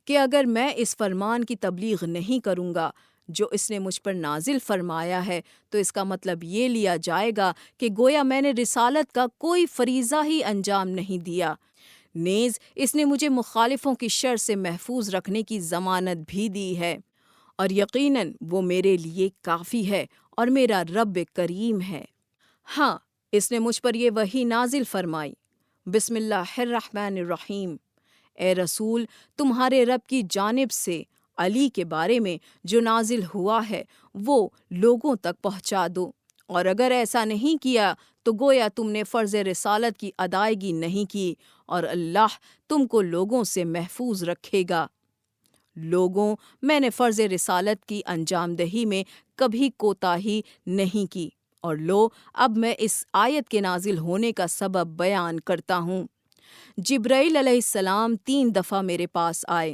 کہ اگر میں اس فرمان کی تبلیغ نہیں کروں گا جو اس نے مجھ پر نازل فرمایا ہے تو اس کا مطلب یہ لیا جائے گا کہ گویا میں نے رسالت کا کوئی فریضہ ہی انجام نہیں دیا۔ نیز اس نے مجھے مخالفوں کی شر سے محفوظ رکھنے کی ضمانت بھی دی ہے، اور یقیناً وہ میرے لیے کافی ہے اور میرا رب کریم ہے۔ ہاں، اس نے مجھ پر یہ وحی نازل فرمائی۔ بسم اللہ الرحمن الرحیم۔ اے رسول، تمہارے رب کی جانب سے علی کے بارے میں جو نازل ہوا ہے وہ لوگوں تک پہنچا دو، اور اگر ایسا نہیں کیا تو گویا تم نے فرض رسالت کی ادائیگی نہیں کی، اور اللہ تم کو لوگوں سے محفوظ رکھے گا۔ لوگوں، میں نے فرض رسالت کی انجام دہی میں کبھی کوتاہی نہیں کی، اور لو اب میں اس آیت کے نازل ہونے کا سبب بیان کرتا ہوں۔ جبرائیل علیہ السلام 3 دفعہ میرے پاس آئے،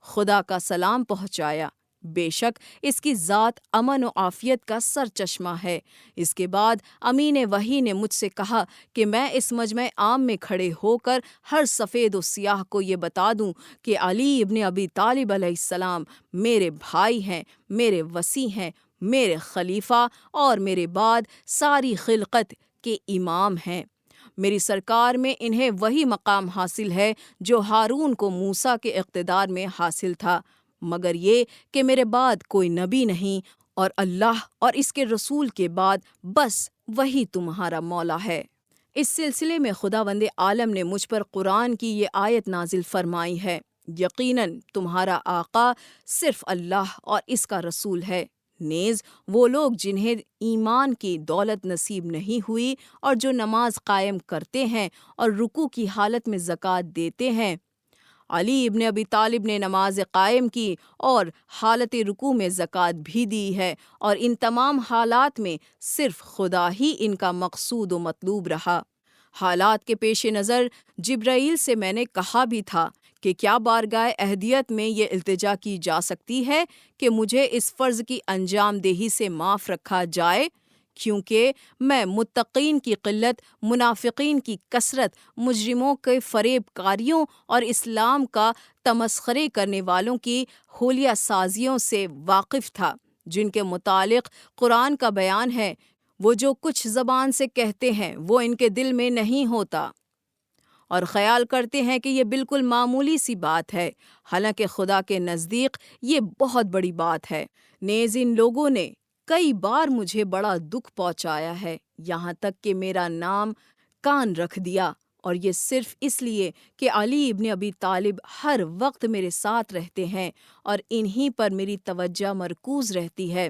خدا کا سلام پہنچایا، بے شک اس کی ذات امن و عافیت کا سرچشمہ ہے۔ اس کے بعد امین وحی نے مجھ سے کہا کہ میں اس مجمع عام میں کھڑے ہو کر ہر سفید و سیاہ کو یہ بتا دوں کہ علی ابن ابی طالب علیہ السلام میرے بھائی ہیں، میرے وصی ہیں، میرے خلیفہ اور میرے بعد ساری خلقت کے امام ہیں۔ میری سرکار میں انہیں وہی مقام حاصل ہے جو ہارون کو موسیٰ کے اقتدار میں حاصل تھا، مگر یہ کہ میرے بعد کوئی نبی نہیں، اور اللہ اور اس کے رسول کے بعد بس وہی تمہارا مولا ہے۔ اس سلسلے میں خداوند عالم نے مجھ پر قرآن کی یہ آیت نازل فرمائی ہے، یقیناً تمہارا آقا صرف اللہ اور اس کا رسول ہے۔ نیز وہ لوگ جنہیں ایمان کی دولت نصیب نہیں ہوئی اور جو نماز قائم کرتے ہیں اور رکوع کی حالت میں زکوٰۃ دیتے ہیں۔ علی ابن ابی طالب نے نماز قائم کی اور حالت رکوع میں زکوٰۃ بھی دی ہے، اور ان تمام حالات میں صرف خدا ہی ان کا مقصود و مطلوب رہا۔ حالات کے پیش نظر جبرائیل سے میں نے کہا بھی تھا کہ کیا بارگاہ اہدیت میں یہ التجا کی جا سکتی ہے کہ مجھے اس فرض کی انجام دہی سے معاف رکھا جائے، کیونکہ میں متقین کی قلت، منافقین کی کثرت، مجرموں کے فریب کاریوں اور اسلام کا تمسخرے کرنے والوں کی حولیہ سازیوں سے واقف تھا، جن کے متعلق قرآن کا بیان ہے، وہ جو کچھ زبان سے کہتے ہیں وہ ان کے دل میں نہیں ہوتا، اور خیال کرتے ہیں کہ یہ بالکل معمولی سی بات ہے، حالانکہ خدا کے نزدیک یہ بہت بڑی بات ہے۔ نیز ان لوگوں نے کئی بار مجھے بڑا دکھ پہنچایا ہے، یہاں تک کہ میرا نام کان رکھ دیا، اور یہ صرف اس لیے کہ علی ابن ابی طالب ہر وقت میرے ساتھ رہتے ہیں اور انہی پر میری توجہ مرکوز رہتی ہے۔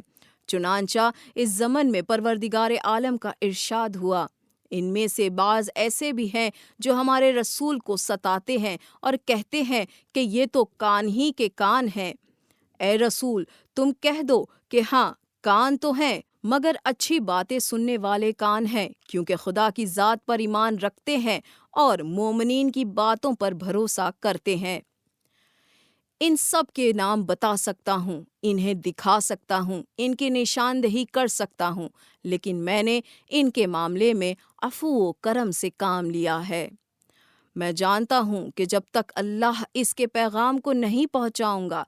چنانچہ اس زمن میں پروردگار عالم کا ارشاد ہوا، ان میں سے بعض ایسے بھی ہیں جو ہمارے رسول کو ستاتے ہیں اور کہتے ہیں کہ یہ تو کان ہی کے کان ہیں۔ اے رسول، تم کہہ دو کہ ہاں، کان تو ہیں، مگر اچھی باتیں سننے والے کان ہیں، کیونکہ خدا کی ذات پر ایمان رکھتے ہیں اور مومنین کی باتوں پر بھروسہ کرتے ہیں۔ ان سب کے نام بتا سکتا ہوں، انہیں دکھا سکتا ہوں، ان کی نشاندہی کر سکتا ہوں، لیکن میں نے ان کے معاملے میں عفو و کرم سے کام لیا ہے۔ میں جانتا ہوں کہ جب تک اللہ اس کے پیغام کو نہیں پہنچاؤں گا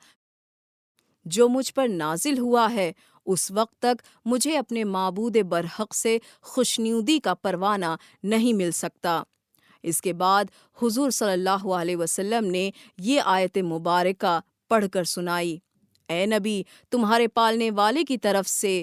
جو مجھ پر نازل ہوا ہے، اس وقت تک مجھے اپنے معبود برحق سے خوشنودی کا پروانہ نہیں مل سکتا۔ اس کے بعد حضور صلی اللہ علیہ وسلم نے یہ آیت مبارکہ پڑھ کر سنائی، اے نبی، تمہارے پالنے والے کی طرف سے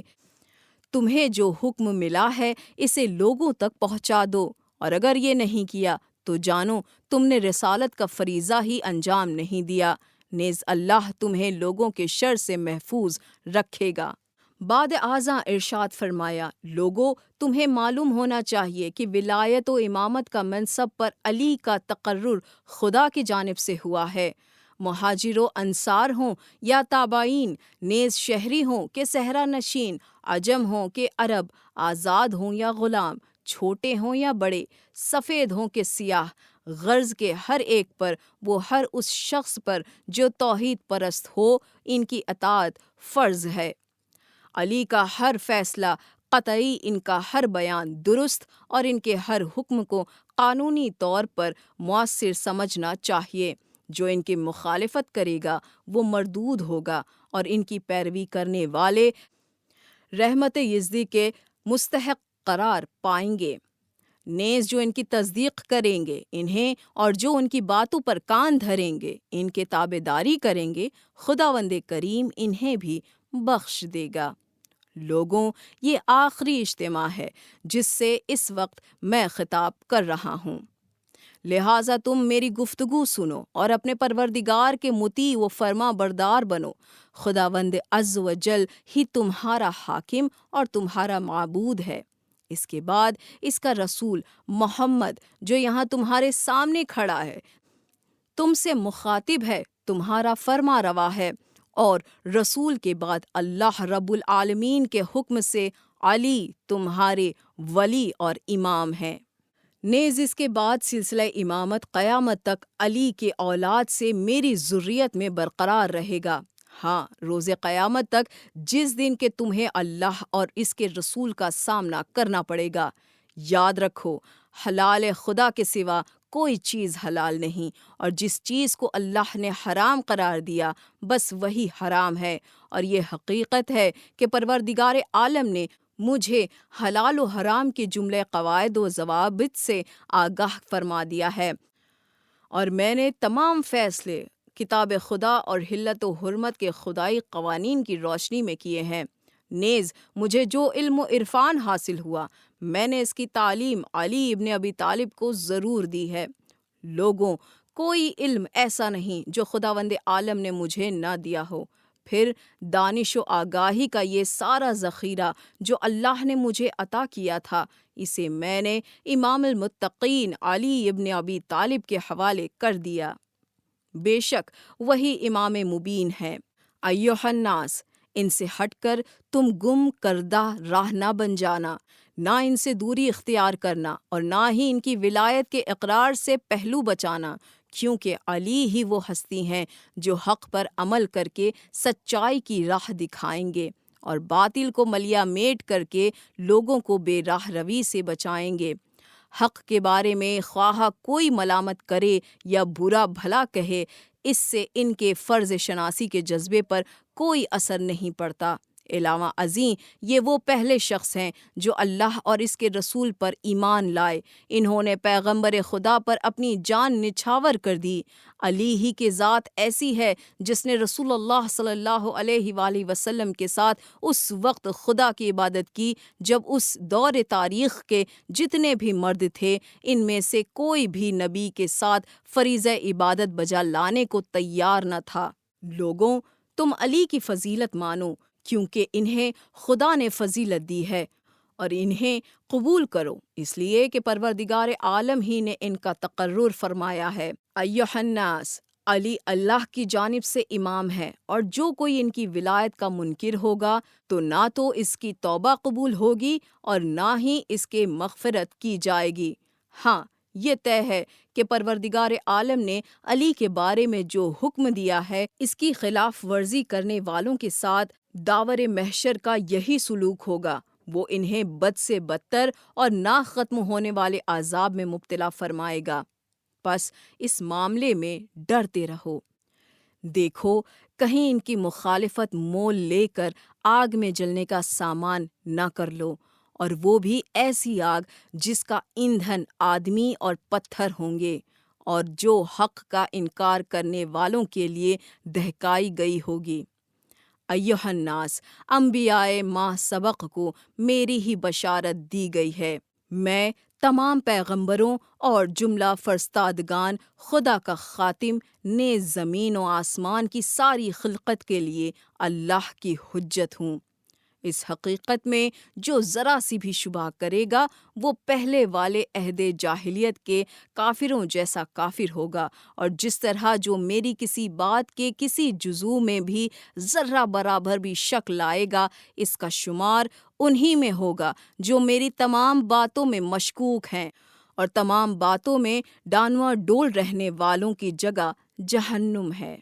تمہیں جو حکم ملا ہے اسے لوگوں تک پہنچا دو، اور اگر یہ نہیں کیا تو جانو تم نے رسالت کا فریضہ ہی انجام نہیں دیا، نیز اللہ تمہیں لوگوں کے شر سے محفوظ رکھے گا۔ بعد ازاں ارشاد فرمایا، لوگوں، تمہیں معلوم ہونا چاہیے کہ ولایت و امامت کا منصب پر علی کا تقرر خدا کی جانب سے ہوا ہے، مہاجر و انصار ہوں یا تابعین، نیز شہری ہوں کہ صحرا نشین، عجم ہوں کہ عرب، آزاد ہوں یا غلام، چھوٹے ہوں یا بڑے، سفید ہوں کہ سیاہ، غرض کے ہر ایک پر، وہ ہر اس شخص پر جو توحید پرست ہو، ان کی اطاعت فرض ہے۔ علی کا ہر فیصلہ قطعی، ان کا ہر بیان درست، اور ان کے ہر حکم کو قانونی طور پر مؤثر سمجھنا چاہیے۔ جو ان کی مخالفت کرے گا وہ مردود ہوگا، اور ان کی پیروی کرنے والے رحمت یزدی کے مستحق قرار پائیں گے۔ نیز جو ان کی تصدیق کریں گے انہیں، اور جو ان کی باتوں پر کان دھریں گے، ان کے تابع داری کریں گے، خداوند کریم انہیں بھی بخش دے گا۔ لوگوں، یہ آخری اجتماع ہے جس سے اس وقت میں خطاب کر رہا ہوں، لہٰذا تم میری گفتگو سنو اور اپنے پروردگار کے مطیع و فرما بردار بنو۔ خداوند عز و جل ہی تمہارا حاکم اور تمہارا معبود ہے۔ اس کے بعد اس کا رسول محمد جو یہاں تمہارے سامنے کھڑا ہے، تم سے مخاطب ہے، تمہارا فرما روا ہے، اور رسول کے بعد اللہ رب العالمین کے حکم سے علی تمہارے ولی اور امام ہیں۔ نیز اس کے بعد سلسلہ امامت قیامت تک علی کے اولاد سے میری ذریت میں برقرار رہے گا۔ ہاں، روز قیامت تک، جس دن کہ تمہیں اللہ اور اس کے رسول کا سامنا کرنا پڑے گا۔ یاد رکھو، حلال خدا کے سوا کوئی چیز حلال نہیں، اور جس چیز کو اللہ نے حرام قرار دیا بس وہی حرام ہے، اور یہ حقیقت ہے کہ پروردگار عالم نے مجھے حلال و حرام کے جملے قواعد و ضوابط سے آگاہ فرما دیا ہے، اور میں نے تمام فیصلے کتاب خدا اور حلت و حرمت کے خدائی قوانین کی روشنی میں کیے ہیں۔ نیز مجھے جو علم و عرفان حاصل ہوا، میں نے اس کی تعلیم علی ابن ابی طالب کو ضرور دی ہے۔ لوگوں، کوئی علم ایسا نہیں جو خداوند عالم نے مجھے نہ دیا ہو۔ پھر دانش و آگاہی کا یہ سارا ذخیرہ جو اللہ نے مجھے عطا کیا تھا، اسے میں نے امام المتقین علی ابن ابی طالب کے حوالے کر دیا۔ بے شک وہی امام مبین ہے۔ ایھا الناس، ان سے ہٹ کر تم گم کردہ راہ نہ بن جانا، نہ ان سے دوری اختیار کرنا، اور نہ ہی ان کی ولایت کے اقرار سے پہلو بچانا، کیونکہ علی ہی وہ ہستی ہیں جو حق پر عمل کر کے سچائی کی راہ دکھائیں گے، اور باطل کو ملیا میٹ کر کے لوگوں کو بے راہ روی سے بچائیں گے۔ حق کے بارے میں خواہ کوئی ملامت کرے یا برا بھلا کہے، اس سے ان کے فرض شناسی کے جذبے پر کوئی اثر نہیں پڑتا۔ علاوہ ازیں یہ وہ پہلے شخص ہیں جو اللہ اور اس کے رسول پر ایمان لائے، انہوں نے پیغمبر خدا پر اپنی جان نچھاور کر دی۔ علی ہی کی ذات ایسی ہے جس نے رسول اللہ صلی اللہ علیہ وآلہ وسلم کے ساتھ اس وقت خدا کی عبادت کی جب اس دور تاریخ کے جتنے بھی مرد تھے، ان میں سے کوئی بھی نبی کے ساتھ فریضہ عبادت بجا لانے کو تیار نہ تھا۔ لوگوں، تم علی کی فضیلت مانو، کیونکہ انہیں خدا نے فضیلت دی ہے، اور انہیں قبول کرو اس لیے کہ پروردگار عالم ہی نے ان کا تقرر فرمایا ہے۔ ایھا الناس، علی اللہ کی جانب سے امام ہے، اور جو کوئی ان کی ولایت کا منکر ہوگا تو نہ تو اس کی توبہ قبول ہوگی اور نہ ہی اس کے مغفرت کی جائے گی۔ ہاں، یہ طے ہے کہ پروردگار عالم نے علی کے بارے میں جو حکم دیا ہے، اس کی خلاف ورزی کرنے والوں کے ساتھ داور محشر کا یہی سلوک ہوگا، وہ انہیں بد سے بدتر اور نہ ختم ہونے والے عذاب میں مبتلا فرمائے گا۔ پس اس معاملے میں ڈرتے رہو۔ دیکھو کہیں ان کی مخالفت مول لے کر آگ میں جلنے کا سامان نہ کر لو، اور وہ بھی ایسی آگ جس کا ایندھن آدمی اور پتھر ہوں گے، اور جو حق کا انکار کرنے والوں کے لیے دہکائی گئی ہوگی۔ ایھا الناس، انبیاء ماہ سبق کو میری ہی بشارت دی گئی ہے۔ میں تمام پیغمبروں اور جملہ فرستادگان خدا کا خاتم، نیز زمین و آسمان کی ساری خلقت کے لیے اللہ کی حجت ہوں۔ اس حقیقت میں جو ذرا سی بھی شبہ کرے گا وہ پہلے والے عہد جاہلیت کے کافروں جیسا کافر ہوگا، اور جس طرح جو میری کسی بات کے کسی جزو میں بھی ذرہ برابر بھی شک لائے گا، اس کا شمار انہی میں ہوگا جو میری تمام باتوں میں مشکوک ہیں، اور تمام باتوں میں ڈانواں ڈول رہنے والوں کی جگہ جہنم ہے۔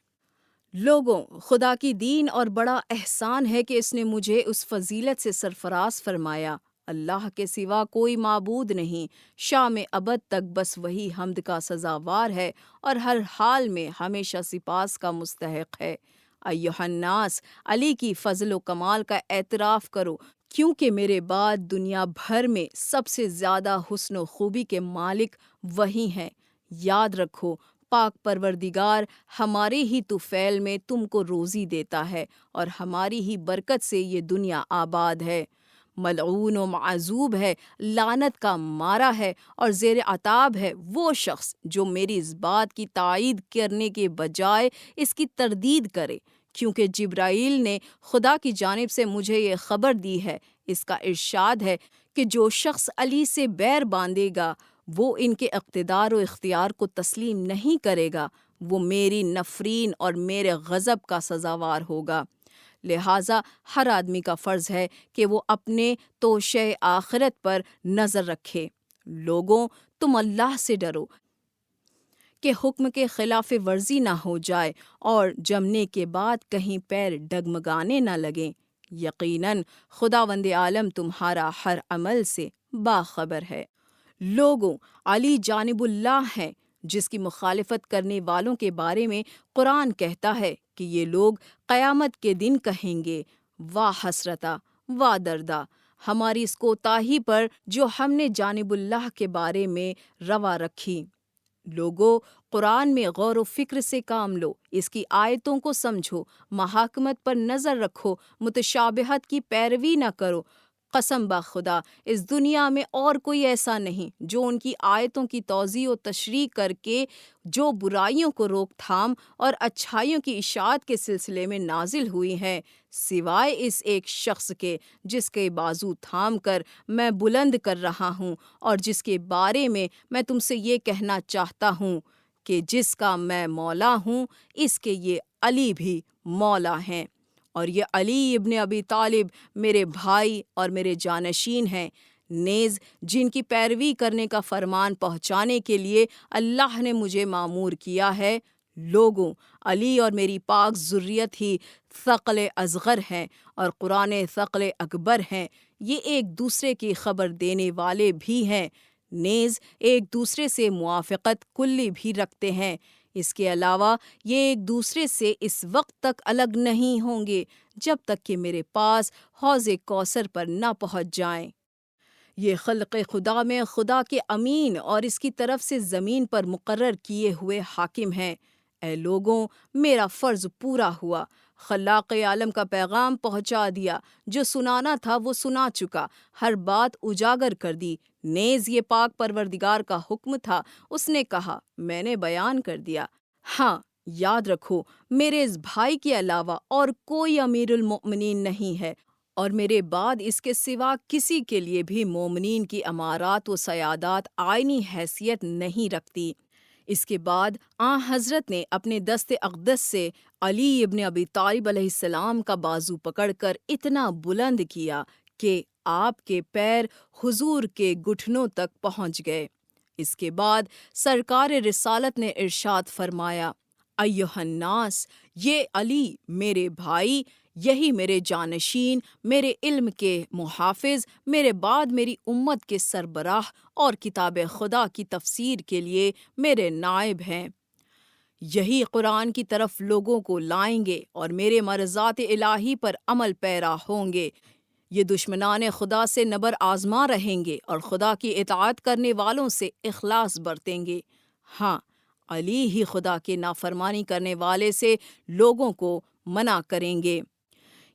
لوگوں، خدا کی دین اور بڑا احسان ہے کہ اس نے مجھے اس فضیلت سے سرفراز فرمایا۔ اللہ کے سوا کوئی معبود نہیں، شام ابد تک بس وہی حمد کا سزاوار ہے اور ہر حال میں ہمیشہ سپاس کا مستحق ہے۔ ایھا الناس، علی کی فضل و کمال کا اعتراف کرو، کیونکہ میرے بعد دنیا بھر میں سب سے زیادہ حسن و خوبی کے مالک وہی ہیں۔ یاد رکھو، پاک پروردگار ہمارے ہی طفیل میں تم کو روزی دیتا ہے اور ہماری ہی برکت سے یہ دنیا آباد ہے۔ ملعون و معذوب ہے، لعنت کا مارا ہے اور زیر عتاب ہے وہ شخص جو میری اس بات کی تائید کرنے کے بجائے اس کی تردید کرے، کیونکہ جبرائیل نے خدا کی جانب سے مجھے یہ خبر دی ہے۔ اس کا ارشاد ہے کہ جو شخص علی سے بیر باندھے گا وہ ان کے اقتدار و اختیار کو تسلیم نہیں کرے گا، وہ میری نفرین اور میرے غضب کا سزاوار ہوگا۔ لہٰذا ہر آدمی کا فرض ہے کہ وہ اپنے توشہ آخرت پر نظر رکھے۔ لوگوں، تم اللہ سے ڈرو کہ حکم کے خلاف ورزی نہ ہو جائے اور جمنے کے بعد کہیں پیر ڈگمگانے نہ لگیں۔ یقیناً خداوند عالم تمہارا ہر عمل سے باخبر ہے۔ لوگوں، علی جانب اللہ ہیں، جس کی مخالفت کرنے والوں کے بارے میں قرآن کہتا ہے کہ یہ لوگ قیامت کے دن کہیں گے، واہ حسرتا، واہ دردا، ہماری اس کوتاہی پر جو ہم نے جانب اللہ کے بارے میں روا رکھی۔ لوگو، قرآن میں غور و فکر سے کام لو، اس کی آیتوں کو سمجھو، محاکمت پر نظر رکھو، متشابہت کی پیروی نہ کرو۔ قسم بخدا، اس دنیا میں اور کوئی ایسا نہیں جو ان کی آیتوں کی توضیح و تشریح کر کے جو برائیوں کو روک تھام اور اچھائیوں کی اشاعت کے سلسلے میں نازل ہوئی ہیں، سوائے اس ایک شخص کے جس کے بازو تھام کر میں بلند کر رہا ہوں اور جس کے بارے میں میں تم سے یہ کہنا چاہتا ہوں کہ جس کا میں مولا ہوں، اس کے یہ علی بھی مولا ہیں، اور یہ علی ابن ابی طالب میرے بھائی اور میرے جانشین ہیں، نیز جن کی پیروی کرنے کا فرمان پہنچانے کے لیے اللہ نے مجھے مامور کیا ہے۔ لوگوں، علی اور میری پاک ذریت ہی ثقل اصغر ہیں اور قرآن ثقل اکبر ہیں، یہ ایک دوسرے کی خبر دینے والے بھی ہیں، نیز ایک دوسرے سے موافقت کلی بھی رکھتے ہیں۔ اس کے علاوہ یہ ایک دوسرے سے اس وقت تک الگ نہیں ہوں گے جب تک کہ میرے پاس حوض کوثر پر نہ پہنچ جائیں۔ یہ خلق خدا میں خدا کے امین اور اس کی طرف سے زمین پر مقرر کیے ہوئے حاکم ہیں۔ اے لوگوں، میرا فرض پورا ہوا، خلاق عالم کا پیغام پہنچا دیا، جو سنانا تھا وہ سنا چکا، ہر بات اجاگر کر دی، نیز یہ پاک پروردگار کا حکم تھا، اس نے کہا، میں نے بیان کر دیا۔ ہاں، یاد رکھو، میرے اس بھائی کے علاوہ اور کوئی امیر المؤمنین نہیں ہے، اور میرے بعد اس کے سوا کسی کے لیے بھی مومنین کی امارات و سیادات آئینی حیثیت نہیں رکھتی۔ اس کے بعد آن حضرت نے اپنے دست اقدس سے علی ابن ابی طالب علیہ السلام کا بازو پکڑ کر اتنا بلند کیا کہ آپ کے پیر حضور کے گھٹنوں تک پہنچ گئے۔ اس کے بعد سرکار رسالت نے ارشاد فرمایا، ایھا الناس، یہ علی میرے بھائی، یہی میرے جانشین، میرے علم کے محافظ، میرے بعد میری امت کے سربراہ اور کتاب خدا کی تفسیر کے لیے میرے نائب ہیں۔ یہی قرآن کی طرف لوگوں کو لائیں گے اور میرے مرضات الہی پر عمل پیرا ہوں گے۔ یہ دشمنان خدا سے نبر آزما رہیں گے اور خدا کی اطاعت کرنے والوں سے اخلاص برتیں گے۔ ہاں، علی ہی خدا کے نافرمانی کرنے والے سے لوگوں کو منع کریں گے۔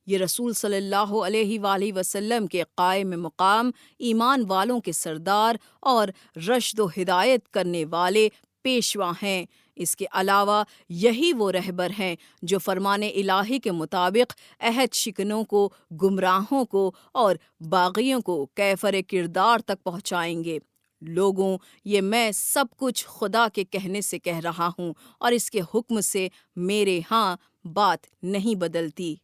یہ رسول صلی اللہ علیہ وآلہ وسلم کے قائم مقام، ایمان والوں کے سردار اور رشد و ہدایت کرنے والے پیشوا ہیں۔ اس کے علاوہ یہی وہ رہبر ہیں جو فرمان الہی کے مطابق عہد شکنوں کو، گمراہوں کو اور باغیوں کو کیفر کردار تک پہنچائیں گے۔ لوگوں، یہ میں سب کچھ خدا کے کہنے سے کہہ رہا ہوں اور اس کے حکم سے میرے ہاں بات نہیں بدلتی۔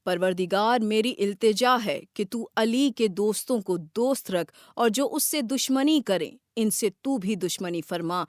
پروردگار، میری التجا ہے کہ تو علی کے دوستوں کو دوست رکھ اور جو اس سے دشمنی کریں ان سے تو بھی دشمنی فرما۔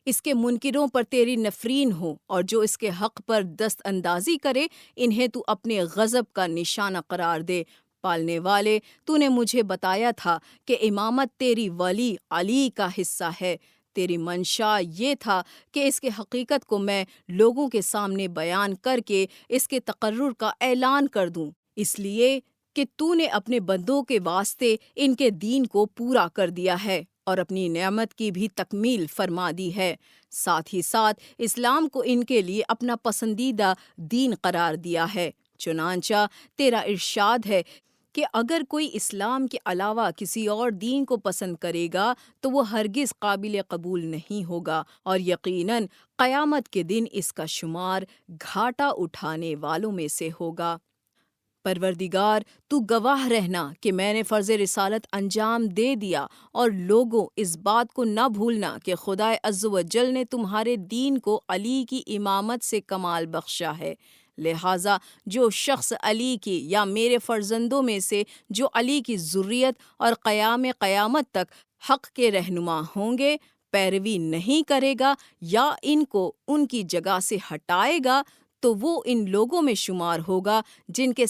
اس کے منکروں پر تیری نفرین ہو اور جو اس کے حق پر دست اندازی کرے انہیں تو اپنے غضب کا نشانہ قرار دے۔ پالنے والے، تو نے مجھے بتایا تھا کہ امامت تیری ولی علی کا حصہ ہے۔ تیری منشا یہ تھا کہ اس کے حقیقت کو میں لوگوں کے سامنے بیان کر کے اس کے تقرر کا اعلان کر دوں، اس لیے کہ تو نے اپنے بندوں کے واسطے ان کے دین کو پورا کر دیا ہے اور اپنی نعمت کی بھی تکمیل فرما دی ہے، ساتھ ہی ساتھ اسلام کو ان کے لیے اپنا پسندیدہ دین قرار دیا ہے۔ چنانچہ تیرا ارشاد ہے کہ اگر کوئی اسلام کے علاوہ کسی اور دین کو پسند کرے گا تو وہ ہرگز قابل قبول نہیں ہوگا اور یقیناً قیامت کے دن اس کا شمار گھاٹا اٹھانے والوں میں سے ہوگا۔ پروردگار، تو گواہ رہنا کہ میں نے فرض رسالت انجام دے دیا، اور لوگوں اس بات کو نہ بھولنا کہ خدا عز و جل نے تمہارے دین کو علی کی امامت سے کمال بخشا ہے۔ لہٰذا جو شخص علی کی یا میرے فرزندوں میں سے جو علی کی ذریت اور قیام قیامت تک حق کے رہنما ہوں گے پیروی نہیں کرے گا یا ان کو ان کی جگہ سے ہٹائے گا تو وہ ان لوگوں میں شمار ہوگا جن کے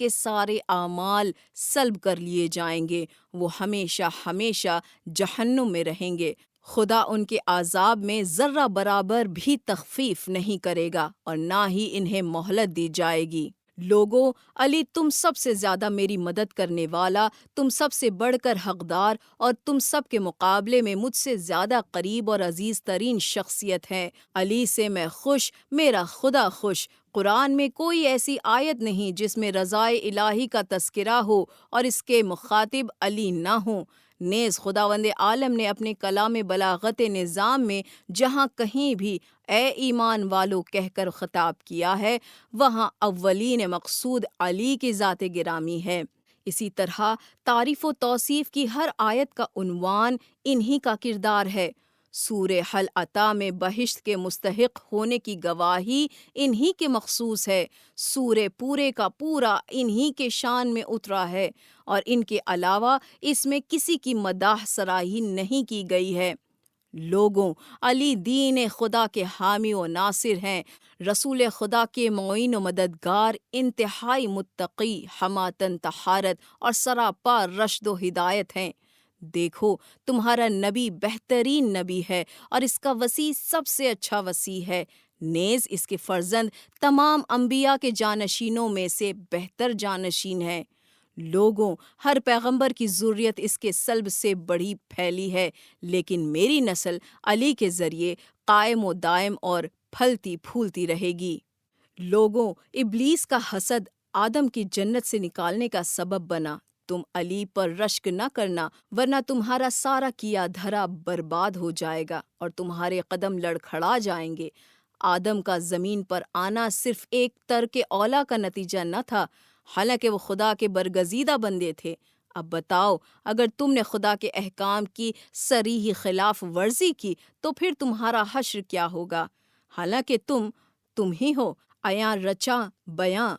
سارے اعمال سلب کر لیے جائیں گے، وہ ہمیشہ ہمیشہ جہنم میں رہیں گے۔ خدا ان کے عذاب میں ذرہ برابر بھی تخفیف نہیں کرے گا اور نہ ہی انہیں مہلت دی جائے گی۔ لوگوں، علی تم سب سے زیادہ میری مدد کرنے والا، تم سب سے بڑھ کر حقدار اور تم سب کے مقابلے میں مجھ سے زیادہ قریب اور عزیز ترین شخصیت ہے۔ علی سے میں خوش، میرا خدا خوش۔ قرآن میں کوئی ایسی آیت نہیں جس میں رضائے الہی کا تذکرہ ہو اور اس کے مخاطب علی نہ ہوں۔ نیز خداوند عالم نے اپنے کلام بلاغت نظام میں جہاں کہیں بھی اے ایمان والو کہہ کر خطاب کیا ہے وہاں اولین مقصود علی کی ذات گرامی ہے۔ اسی طرح تعریف و توصیف کی ہر آیت کا عنوان انہی کا کردار ہے۔ سورہ حل عطا میں بہشت کے مستحق ہونے کی گواہی انہی کے مخصوص ہے۔ سورہ پورے کا پورا انہی کے شان میں اترا ہے اور ان کے علاوہ اس میں کسی کی مداح سرائی نہیں کی گئی ہے۔ لوگوں، علی دین خدا کے حامی و ناصر ہیں، رسول خدا کے معین و مددگار، انتہائی متقی، حماتن طہارت اور سراپا رشد و ہدایت ہیں۔ دیکھو، تمہارا نبی بہترین نبی ہے اور اس کا وصی سب سے اچھا وصی ہے، نیز اس کے فرزند تمام انبیاء کے جانشینوں میں سے بہتر جانشین ہے۔ لوگوں، ہر پیغمبر کی ذریت اس کے سلب سے بڑی پھیلی ہے، لیکن میری نسل علی کے ذریعے قائم و دائم اور پھلتی پھولتی رہے گی۔ لوگوں، ابلیس کا حسد آدم کی جنت سے نکالنے کا سبب بنا۔ تم علی پر رشک نہ کرنا ورنہ تمہارا سارا کیا دھرا برباد ہو جائے گا اور تمہارے قدم لڑکھڑا جائیں گے۔ آدم کا زمین پر آنا صرف ایک ترک اولا کا نتیجہ نہ تھا، حالانکہ وہ خدا کے برگزیدہ بندے تھے۔ اب بتاؤ، اگر تم نے خدا کے احکام کی صریح خلاف ورزی کی تو پھر تمہارا حشر کیا ہوگا؟ حالانکہ تم ہی ہو، عیاں رچاں بیاں،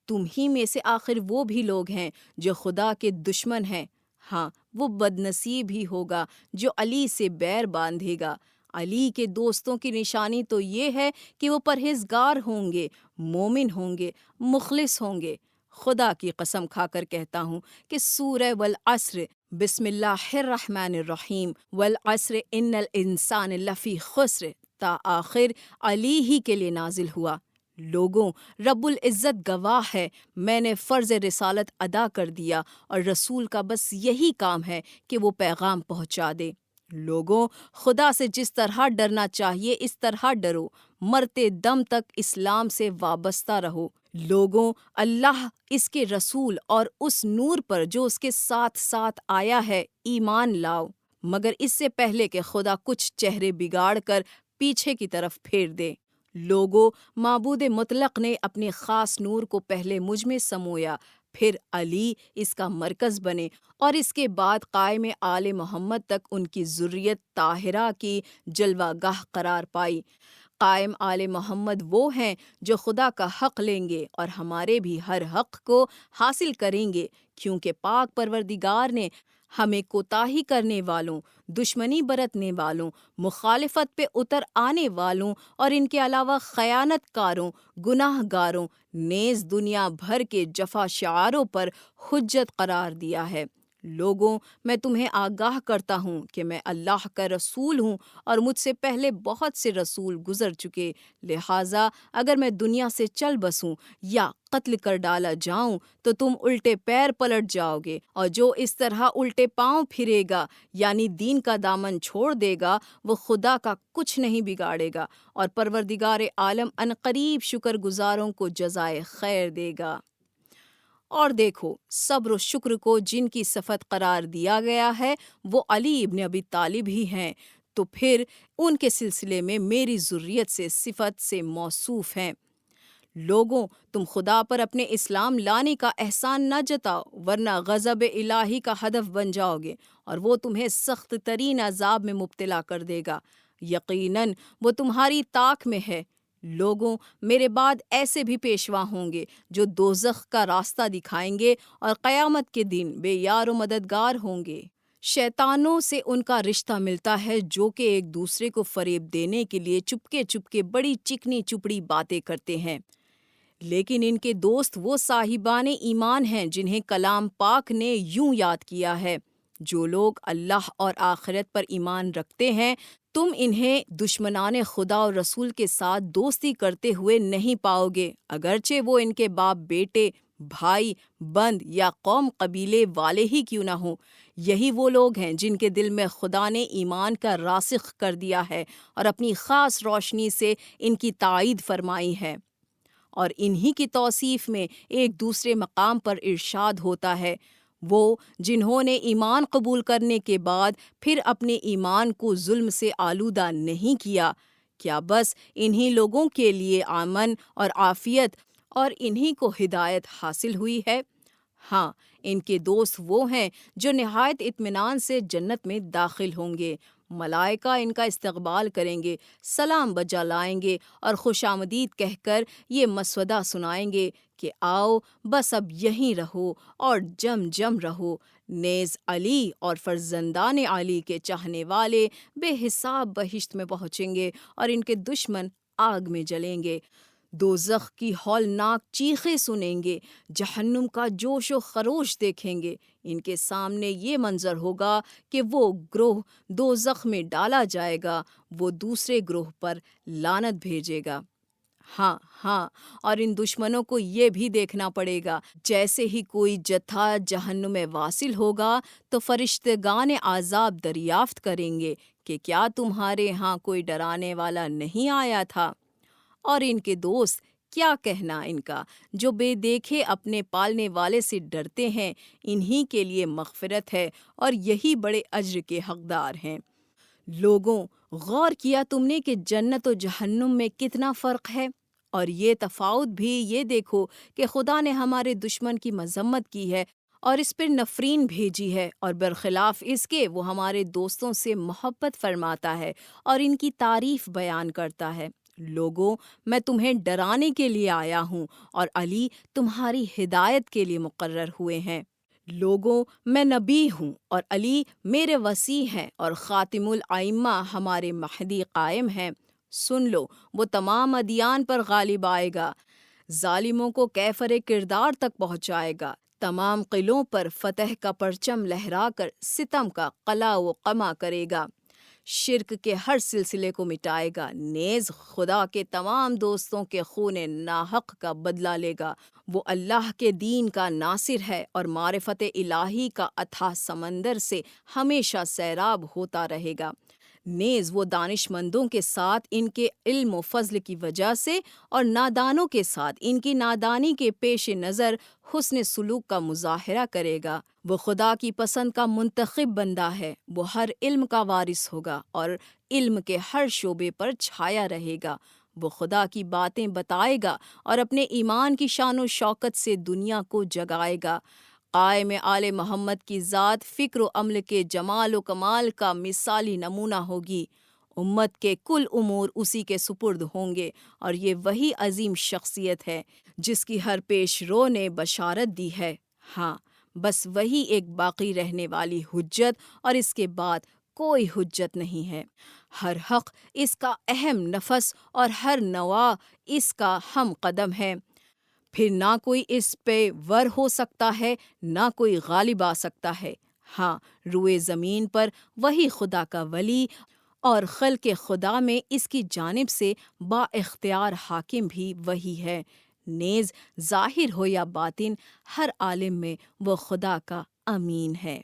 تم ہی میں سے آخر وہ بھی لوگ ہیں جو خدا کے دشمن ہیں۔ ہاں، وہ بدنصیب ہی ہوگا جو علی سے بیر باندھے گا۔ علی کے دوستوں کی نشانی تو یہ ہے کہ وہ پرہیزگار ہوں گے، مومن ہوں گے، مخلص ہوں گے۔ خدا کی قسم کھا کر کہتا ہوں کہ سورہ والعصر، بسم اللہ الرحمن الرحیم، والعصر ان الانسان لفی خسر تا آخر علی ہی کے لیے نازل ہوا۔ لوگوں، رب العزت گواہ ہے، میں نے فرض رسالت ادا کر دیا اور رسول کا بس یہی کام ہے کہ وہ پیغام پہنچا دے۔ لوگوں، خدا سے جس طرح ڈرنا چاہیے اس طرح ڈرو، مرتے دم تک اسلام سے وابستہ رہو۔ لوگوں، اللہ، اس کے رسول اور اس نور پر جو اس کے ساتھ ساتھ آیا ہے ایمان لاؤ۔ مگر اس سے پہلے کہ خدا کچھ چہرے بگاڑ کر پیچھے کی طرف پھیر دے۔ لوگو، معبود مطلق نے اپنے خاص نور کو پہلے مجھ میں سمویا، پھر علی اس کا مرکز بنے اور اس کے بعد قائم آل محمد تک ان کی ذریت طاہرہ کی جلوہ گاہ قرار پائی۔ قائم آل محمد وہ ہیں جو خدا کا حق لیں گے اور ہمارے بھی ہر حق کو حاصل کریں گے، کیونکہ پاک پروردگار نے ہمیں کوتاہی کرنے والوں، دشمنی برتنے والوں، مخالفت پہ اتر آنے والوں اور ان کے علاوہ خیانت کاروں، گناہ گاروں نیز دنیا بھر کے جفا شعاروں پر حجت قرار دیا ہے۔ لوگوں، میں تمہیں آگاہ کرتا ہوں کہ میں اللہ کا رسول ہوں اور مجھ سے پہلے بہت سے رسول گزر چکے، لہٰذا اگر میں دنیا سے چل بسوں یا قتل کر ڈالا جاؤں تو تم الٹے پیر پلٹ جاؤ گے، اور جو اس طرح الٹے پاؤں پھرے گا یعنی دین کا دامن چھوڑ دے گا وہ خدا کا کچھ نہیں بگاڑے گا، اور پروردگار عالم عنقریب شکر گزاروں کو جزائے خیر دے گا۔ اور دیکھو، صبر و شکر کو جن کی صفت قرار دیا گیا ہے وہ علی ابن ابی طالب ہی ہیں، تو پھر ان کے سلسلے میں میری ذریت سے صفت سے موصوف ہیں۔ لوگوں، تم خدا پر اپنے اسلام لانے کا احسان نہ جتاؤ، ورنہ غضب الہی کا ہدف بن جاؤ گے اور وہ تمہیں سخت ترین عذاب میں مبتلا کر دے گا، یقیناً وہ تمہاری طاق میں ہے۔ لوگوں، میرے بعد ایسے بھی پیشوا ہوں گے جو دوزخ کا راستہ دکھائیں گے اور قیامت کے دن بے یار و مددگار ہوں گے۔ شیطانوں سے ان کا رشتہ ملتا ہے جو کہ ایک دوسرے کو فریب دینے کے لیے چپکے چپکے بڑی چکنی چپڑی باتیں کرتے ہیں، لیکن ان کے دوست وہ صاحبان ایمان ہیں جنہیں کلام پاک نے یوں یاد کیا ہے، جو لوگ اللہ اور آخرت پر ایمان رکھتے ہیں تم انہیں دشمنان خدا اور رسول کے ساتھ دوستی کرتے ہوئے نہیں پاؤ گے، اگرچہ وہ ان کے باپ بیٹے، بھائی، بند یا قوم قبیلے والے ہی کیوں نہ ہوں۔ یہی وہ لوگ ہیں جن کے دل میں خدا نے ایمان کا راسخ کر دیا ہے اور اپنی خاص روشنی سے ان کی تائید فرمائی ہے، اور انہی کی توصیف میں ایک دوسرے مقام پر ارشاد ہوتا ہے، وہ جنہوں نے ایمان قبول کرنے کے بعد پھر اپنے ایمان کو ظلم سے آلودہ نہیں کیا، کیا بس انہی لوگوں کے لیے امن اور عافیت اور انہی کو ہدایت حاصل ہوئی ہے؟ ہاں، ان کے دوست وہ ہیں جو نہایت اطمینان سے جنت میں داخل ہوں گے، ملائکہ ان کا استقبال کریں گے، سلام بجا لائیں گے اور خوش آمدید کہہ کر یہ مسودہ سنائیں گے کہ آؤ بس اب یہیں رہو اور جم جم رہو۔ نیز علی اور فرزندان علی کے چاہنے والے بے حساب بہشت میں پہنچیں گے اور ان کے دشمن آگ میں جلیں گے، دوزخ کی ہولناک چیخیں سنیں گے، جہنم کا جوش و خروش دیکھیں گے۔ ان کے سامنے یہ منظر ہوگا کہ وہ گروہ دوزخ میں ڈالا جائے گا، وہ دوسرے گروہ پر لعنت بھیجے گا۔ ہاں ہاں، اور ان دشمنوں کو یہ بھی دیکھنا پڑے گا، جیسے ہی کوئی جتھا جہنم میں واصل ہوگا تو فرشتگان عذاب دریافت کریں گے کہ کیا تمہارے ہاں کوئی ڈرانے والا نہیں آیا تھا؟ اور ان کے دوست کیا کہنا ان کا جو بے دیکھے اپنے پالنے والے سے ڈرتے ہیں، انہی کے لیے مغفرت ہے اور یہی بڑے اجر کے حقدار ہیں۔ لوگوں، غور کیا تم نے کہ جنت و جہنم میں کتنا فرق ہے؟ اور یہ تفاوت بھی یہ دیکھو کہ خدا نے ہمارے دشمن کی مذمت کی ہے اور اس پر نفرین بھیجی ہے، اور برخلاف اس کے وہ ہمارے دوستوں سے محبت فرماتا ہے اور ان کی تعریف بیان کرتا ہے۔ لوگوں، میں تمہیں ڈرانے کے لیے آیا ہوں اور علی تمہاری ہدایت کے لیے مقرر ہوئے ہیں۔ لوگوں، میں نبی ہوں اور علی میرے وصی ہیں اور خاتم الائمہ ہمارے مہدی قائم ہیں۔ سن لو، وہ تمام ادیان پر غالب آئے گا، ظالموں کو کیفر کردار تک پہنچائے گا، تمام قلعوں پر فتح کا پرچم لہرا کر ستم کا قلع و قمع کرے گا، شرک کے ہر سلسلے کو مٹائے گا، نیز خدا کے تمام دوستوں کے خون ناحق کا بدلہ لے گا۔ وہ اللہ کے دین کا ناصر ہے اور معرفت الہی کا اتھاہ سمندر سے ہمیشہ سیراب ہوتا رہے گا۔ نیز وہ دانشمندوں کے ساتھ ان کے علم و فضل کی وجہ سے اور نادانوں کے ساتھ ان کی نادانی کے پیش نظر حسن سلوک کا مظاہرہ کرے گا۔ وہ خدا کی پسند کا منتخب بندہ ہے، وہ ہر علم کا وارث ہوگا اور علم کے ہر شعبے پر چھایا رہے گا۔ وہ خدا کی باتیں بتائے گا اور اپنے ایمان کی شان و شوکت سے دنیا کو جگائے گا۔ قائم آل محمد کی ذات فکر و عمل کے جمال و کمال کا مثالی نمونہ ہوگی۔ امت کے کل امور اسی کے سپرد ہوں گے، اور یہ وہی عظیم شخصیت ہے جس کی ہر پیش رو نے بشارت دی ہے۔ ہاں، بس وہی ایک باقی رہنے والی حجت، اور اس کے بعد کوئی حجت نہیں ہے۔ ہر حق اس کا اہم نفس اور ہر نوا اس کا ہم قدم ہے، پھر نہ کوئی اس پہ ور ہو سکتا ہے، نہ کوئی غالب آ سکتا ہے۔ ہاں، روئے زمین پر وہی خدا کا ولی اور خلق خدا میں اس کی جانب سے با اختیار حاکم بھی وہی ہے۔ نیز ظاہر ہو یا باطن، ہر عالم میں وہ خدا کا امین ہے۔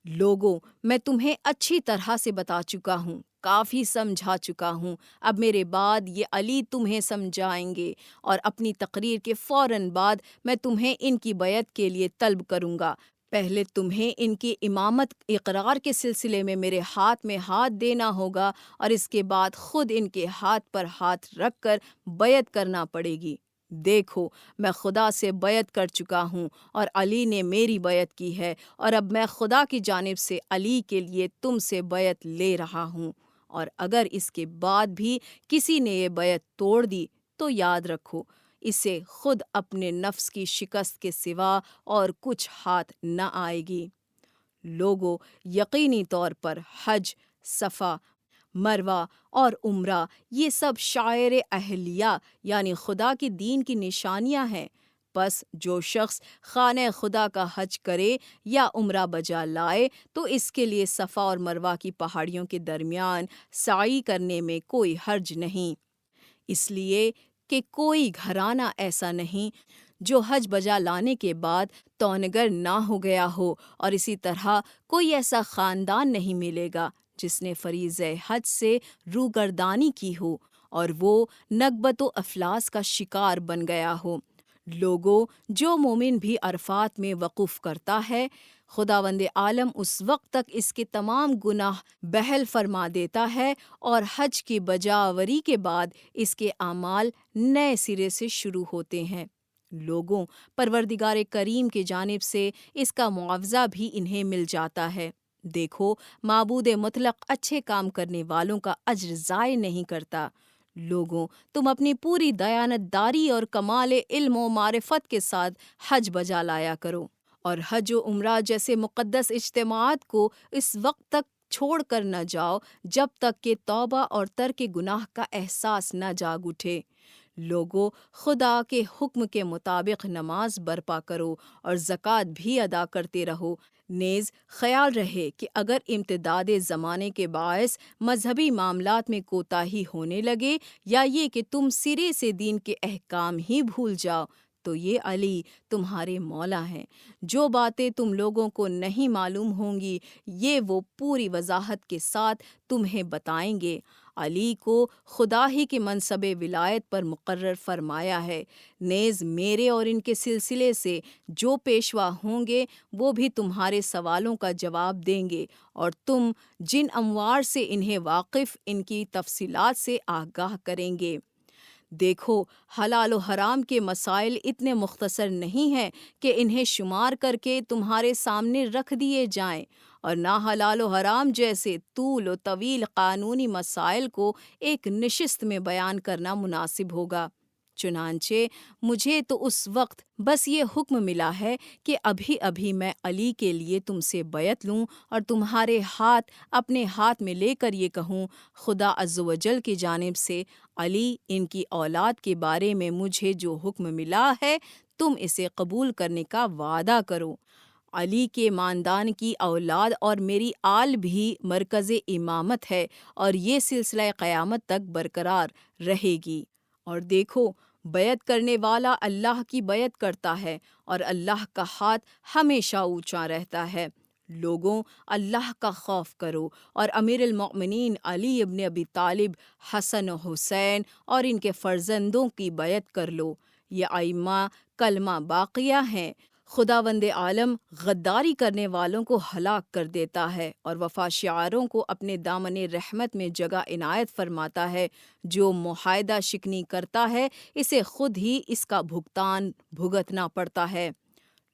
لوگوں، میں تمہیں اچھی طرح سے بتا چکا ہوں، کافی سمجھا چکا ہوں۔ اب میرے بعد یہ علی تمہیں سمجھائیں گے، اور اپنی تقریر کے فوراً بعد میں تمہیں ان کی بیعت کے لیے طلب کروں گا۔ پہلے تمہیں ان کی امامت اقرار کے سلسلے میں میرے ہاتھ میں ہاتھ دینا ہوگا، اور اس کے بعد خود ان کے ہاتھ پر ہاتھ رکھ کر بیعت کرنا پڑے گی۔ دیکھو، میں خدا سے بیعت کر چکا ہوں، اور علی نے میری بیعت کی ہے، اور اب میں خدا کی جانب سے علی کے لیے تم سے بیعت لے رہا ہوں، اور اگر اس کے بعد بھی کسی نے یہ بیعت توڑ دی تو یاد رکھو، اسے خود اپنے نفس کی شکست کے سوا اور کچھ ہاتھ نہ آئے گی۔ لوگوں، یقینی طور پر حج، صفا، مروہ اور عمرہ یہ سب شعائر اہلیہ یعنی خدا کے دین کی نشانیاں ہیں۔ پس جو شخص خانہ خدا کا حج کرے یا عمرہ بجا لائے تو اس کے لیے صفا اور مروہ کی پہاڑیوں کے درمیان سعی کرنے میں کوئی حرج نہیں، اس لیے کہ کوئی گھرانہ ایسا نہیں جو حج بجا لانے کے بعد تونگر نہ ہو گیا ہو، اور اسی طرح کوئی ایسا خاندان نہیں ملے گا جس نے فریضہ حج سے روگردانی کی ہو اور وہ نکبت و افلاس کا شکار بن گیا ہو۔ لوگوں، جو مومن بھی عرفات میں وقوف کرتا ہے، خداوند عالم اس وقت تک اس کے تمام گناہ بحل فرما دیتا ہے، اور حج کی بجاوری کے بعد اس کے اعمال نئے سرے سے شروع ہوتے ہیں۔ لوگوں، پروردگار کریم کی جانب سے اس کا معاوضہ بھی انہیں مل جاتا ہے۔ دیکھو، معبود مطلق اچھے کام کرنے والوں کا اجر ضائع نہیں کرتا۔ لوگوں، تم اپنی پوری دیانت داری اور کمال علم و معرفت کے ساتھ حج بجا لایا کرو، اور حج و عمرہ جیسے مقدس اجتماعات کو اس وقت تک چھوڑ کر نہ جاؤ جب تک کہ توبہ اور ترک گناہ کا احساس نہ جاگ اٹھے۔ لوگوں، خدا کے حکم کے مطابق نماز برپا کرو اور زکوٰۃ بھی ادا کرتے رہو۔ نیز خیال رہے کہ اگر امتداد زمانے کے باعث مذہبی معاملات میں کوتاہی ہونے لگے، یا یہ کہ تم سرے سے دین کے احکام ہی بھول جاؤ، تو یہ علی تمہارے مولا ہیں۔ جو باتیں تم لوگوں کو نہیں معلوم ہوں گی یہ وہ پوری وضاحت کے ساتھ تمہیں بتائیں گے۔ علی کو خدا ہی کے منصب ولایت پر مقرر فرمایا ہے۔ نیز میرے اور ان کے سلسلے سے جو پیشوا ہوں گے وہ بھی تمہارے سوالوں کا جواب دیں گے، اور تم جن اموار سے انہیں واقف ان کی تفصیلات سے آگاہ کریں گے۔ دیکھو، حلال و حرام کے مسائل اتنے مختصر نہیں ہیں کہ انہیں شمار کر کے تمہارے سامنے رکھ دیے جائیں، اور نہ حلال و حرام جیسے طول و طویل قانونی مسائل کو ایک نشست میں بیان کرنا مناسب ہوگا۔ چنانچہ مجھے تو اس وقت بس یہ حکم ملا ہے کہ ابھی ابھی میں علی کے لیے تم سے بیعت لوں اور تمہارے ہاتھ اپنے ہاتھ میں لے کر یہ کہوں، خدا عز و جل کی جانب سے علی ان کی اولاد کے بارے میں مجھے جو حکم ملا ہے تم اسے قبول کرنے کا وعدہ کرو۔ علی کے ماندان کی اولاد اور میری آل بھی مرکز امامت ہے، اور یہ سلسلہ قیامت تک برقرار رہے گی۔ اور دیکھو، بیعت کرنے والا اللہ کی بیعت کرتا ہے، اور اللہ کا ہاتھ ہمیشہ اونچا رہتا ہے۔ لوگوں، اللہ کا خوف کرو اور امیر المؤمنین علی ابن ابی طالب، حسن و حسین اور ان کے فرزندوں کی بیعت کر لو۔ یہ ائمہ کلمہ باقیہ ہیں۔ خداوند عالم غداری کرنے والوں کو ہلاک کر دیتا ہے اور وفا شعاروں کو اپنے دامن رحمت میں جگہ عنایت فرماتا ہے۔ جو معاہدہ شکنی کرتا ہے اسے خود ہی اس کا بھگتان بھگتنا پڑتا ہے۔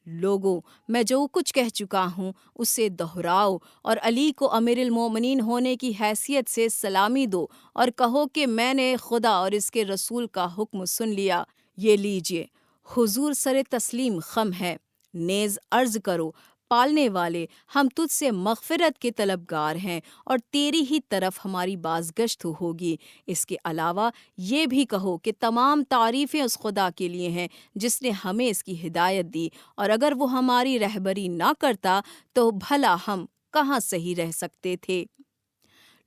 لوگوں، میں جو کچھ کہہ چکا ہوں اسے دہراؤ اور علی کو امیر المومنین ہونے کی حیثیت سے سلامی دو اور کہو کہ میں نے خدا اور اس کے رسول کا حکم سن لیا۔ یہ لیجئے، حضور سر تسلیم خم ہے، نیز عرض کرو پالنے والے، ہم تجھ سے مغفرت کے طلبگار ہیں اور تیری ہی طرف ہماری بازگشت ہوگی۔ اس کے علاوہ یہ بھی کہو کہ تمام تعریفیں اس خدا کے لیے ہیں جس نے ہمیں اس کی ہدایت دی، اور اگر وہ ہماری رہبری نہ کرتا تو بھلا ہم کہاں صحیح رہ سکتے تھے۔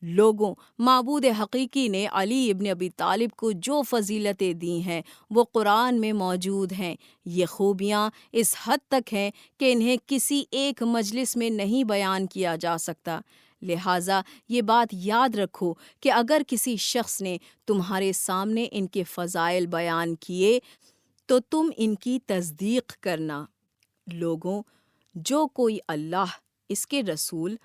لوگوں، معبود حقیقی نے علی ابن ابی طالب کو جو فضیلتیں دی ہیں وہ قرآن میں موجود ہیں۔ یہ خوبیاں اس حد تک ہیں کہ انہیں کسی ایک مجلس میں نہیں بیان کیا جا سکتا۔ لہٰذا یہ بات یاد رکھو کہ اگر کسی شخص نے تمہارے سامنے ان کے فضائل بیان کیے تو تم ان کی تصدیق کرنا۔ لوگوں، جو کوئی اللہ، اس کے رسول،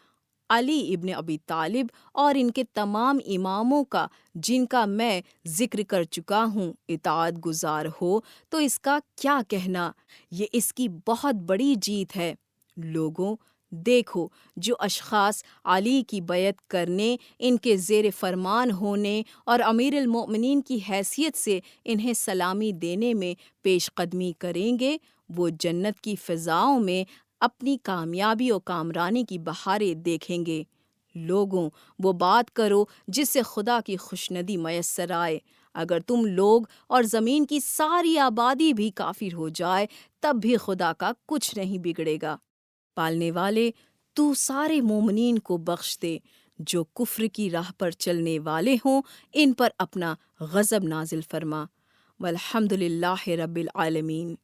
علی ابن ابی طالب اور ان کے تمام اماموں کا جن کا میں ذکر کر چکا ہوں اطاعت گزار ہو تو اس کا کیا کہنا، یہ اس کی بہت بڑی جیت ہے۔ لوگوں، دیکھو، جو اشخاص علی کی بیعت کرنے، ان کے زیر فرمان ہونے اور امیر المؤمنین کی حیثیت سے انہیں سلامی دینے میں پیش قدمی کریں گے وہ جنت کی فضاؤں میں اپنی کامیابی و کامرانی کی بہاریں دیکھیں گے۔ لوگوں، وہ بات کرو جس سے خدا کی خوشندی میسر آئے۔ اگر تم لوگ اور زمین کی ساری آبادی بھی کافر ہو جائے تب بھی خدا کا کچھ نہیں بگڑے گا۔ پالنے والے، تو سارے مومنین کو بخش دے، جو کفر کی راہ پر چلنے والے ہوں ان پر اپنا غضب نازل فرما۔ والحمد للہ رب العالمین۔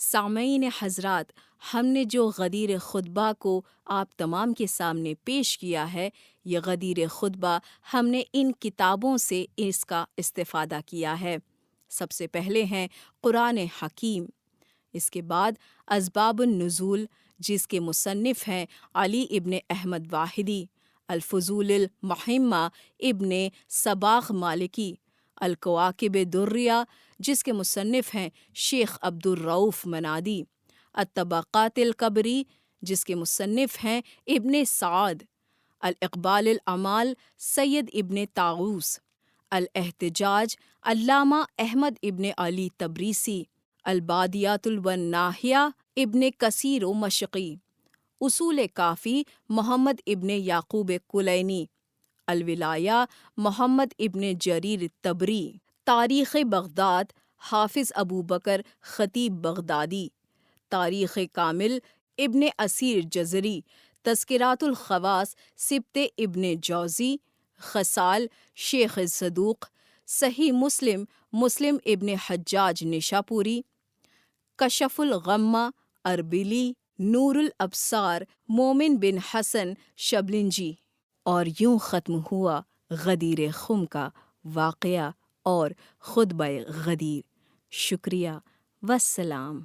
سامعین حضرات، ہم نے جو غدیر خطبہ کو آپ تمام کے سامنے پیش کیا ہے، یہ غدیر خطبہ ہم نے ان کتابوں سے اس کا استفادہ کیا ہے۔ سب سے پہلے ہیں قرآن حکیم، اس کے بعد اسباب النزول جس کے مصنف ہیں علی ابن احمد واحدی، الفضول المحمہ ابن صباغ مالکی، الکواکب الدریہ جس کے مصنف ہیں شیخ عبد الرؤف منادی، الطبقات الکبری جس کے مصنف ہیں ابن سعد، الاقبال الاعمال سید ابن طاووس، الاحتجاج علامہ احمد ابن علی تبریسی، البادیات والناحیہ ابن کثیر و مشقی، اصول کافی محمد ابن یعقوب کلینی، الولایہ محمد ابن جریر الطبری، تاریخ بغداد حافظ ابو بکر خطیب بغدادی، تاریخ کامل ابن اسیر جزری، تذکرات الخواص سبط ابن جوزی، خصال شیخ صدوق، صحیح مسلم مسلم ابن حجاج نشاپوری، کشف الغمہ اربیلی، نور الابصار مومن بن حسن شبلنجی، اور یوں ختم ہوا غدیر خم کا واقعہ اور خطبہ غدیر۔ شکریہ، والسلام۔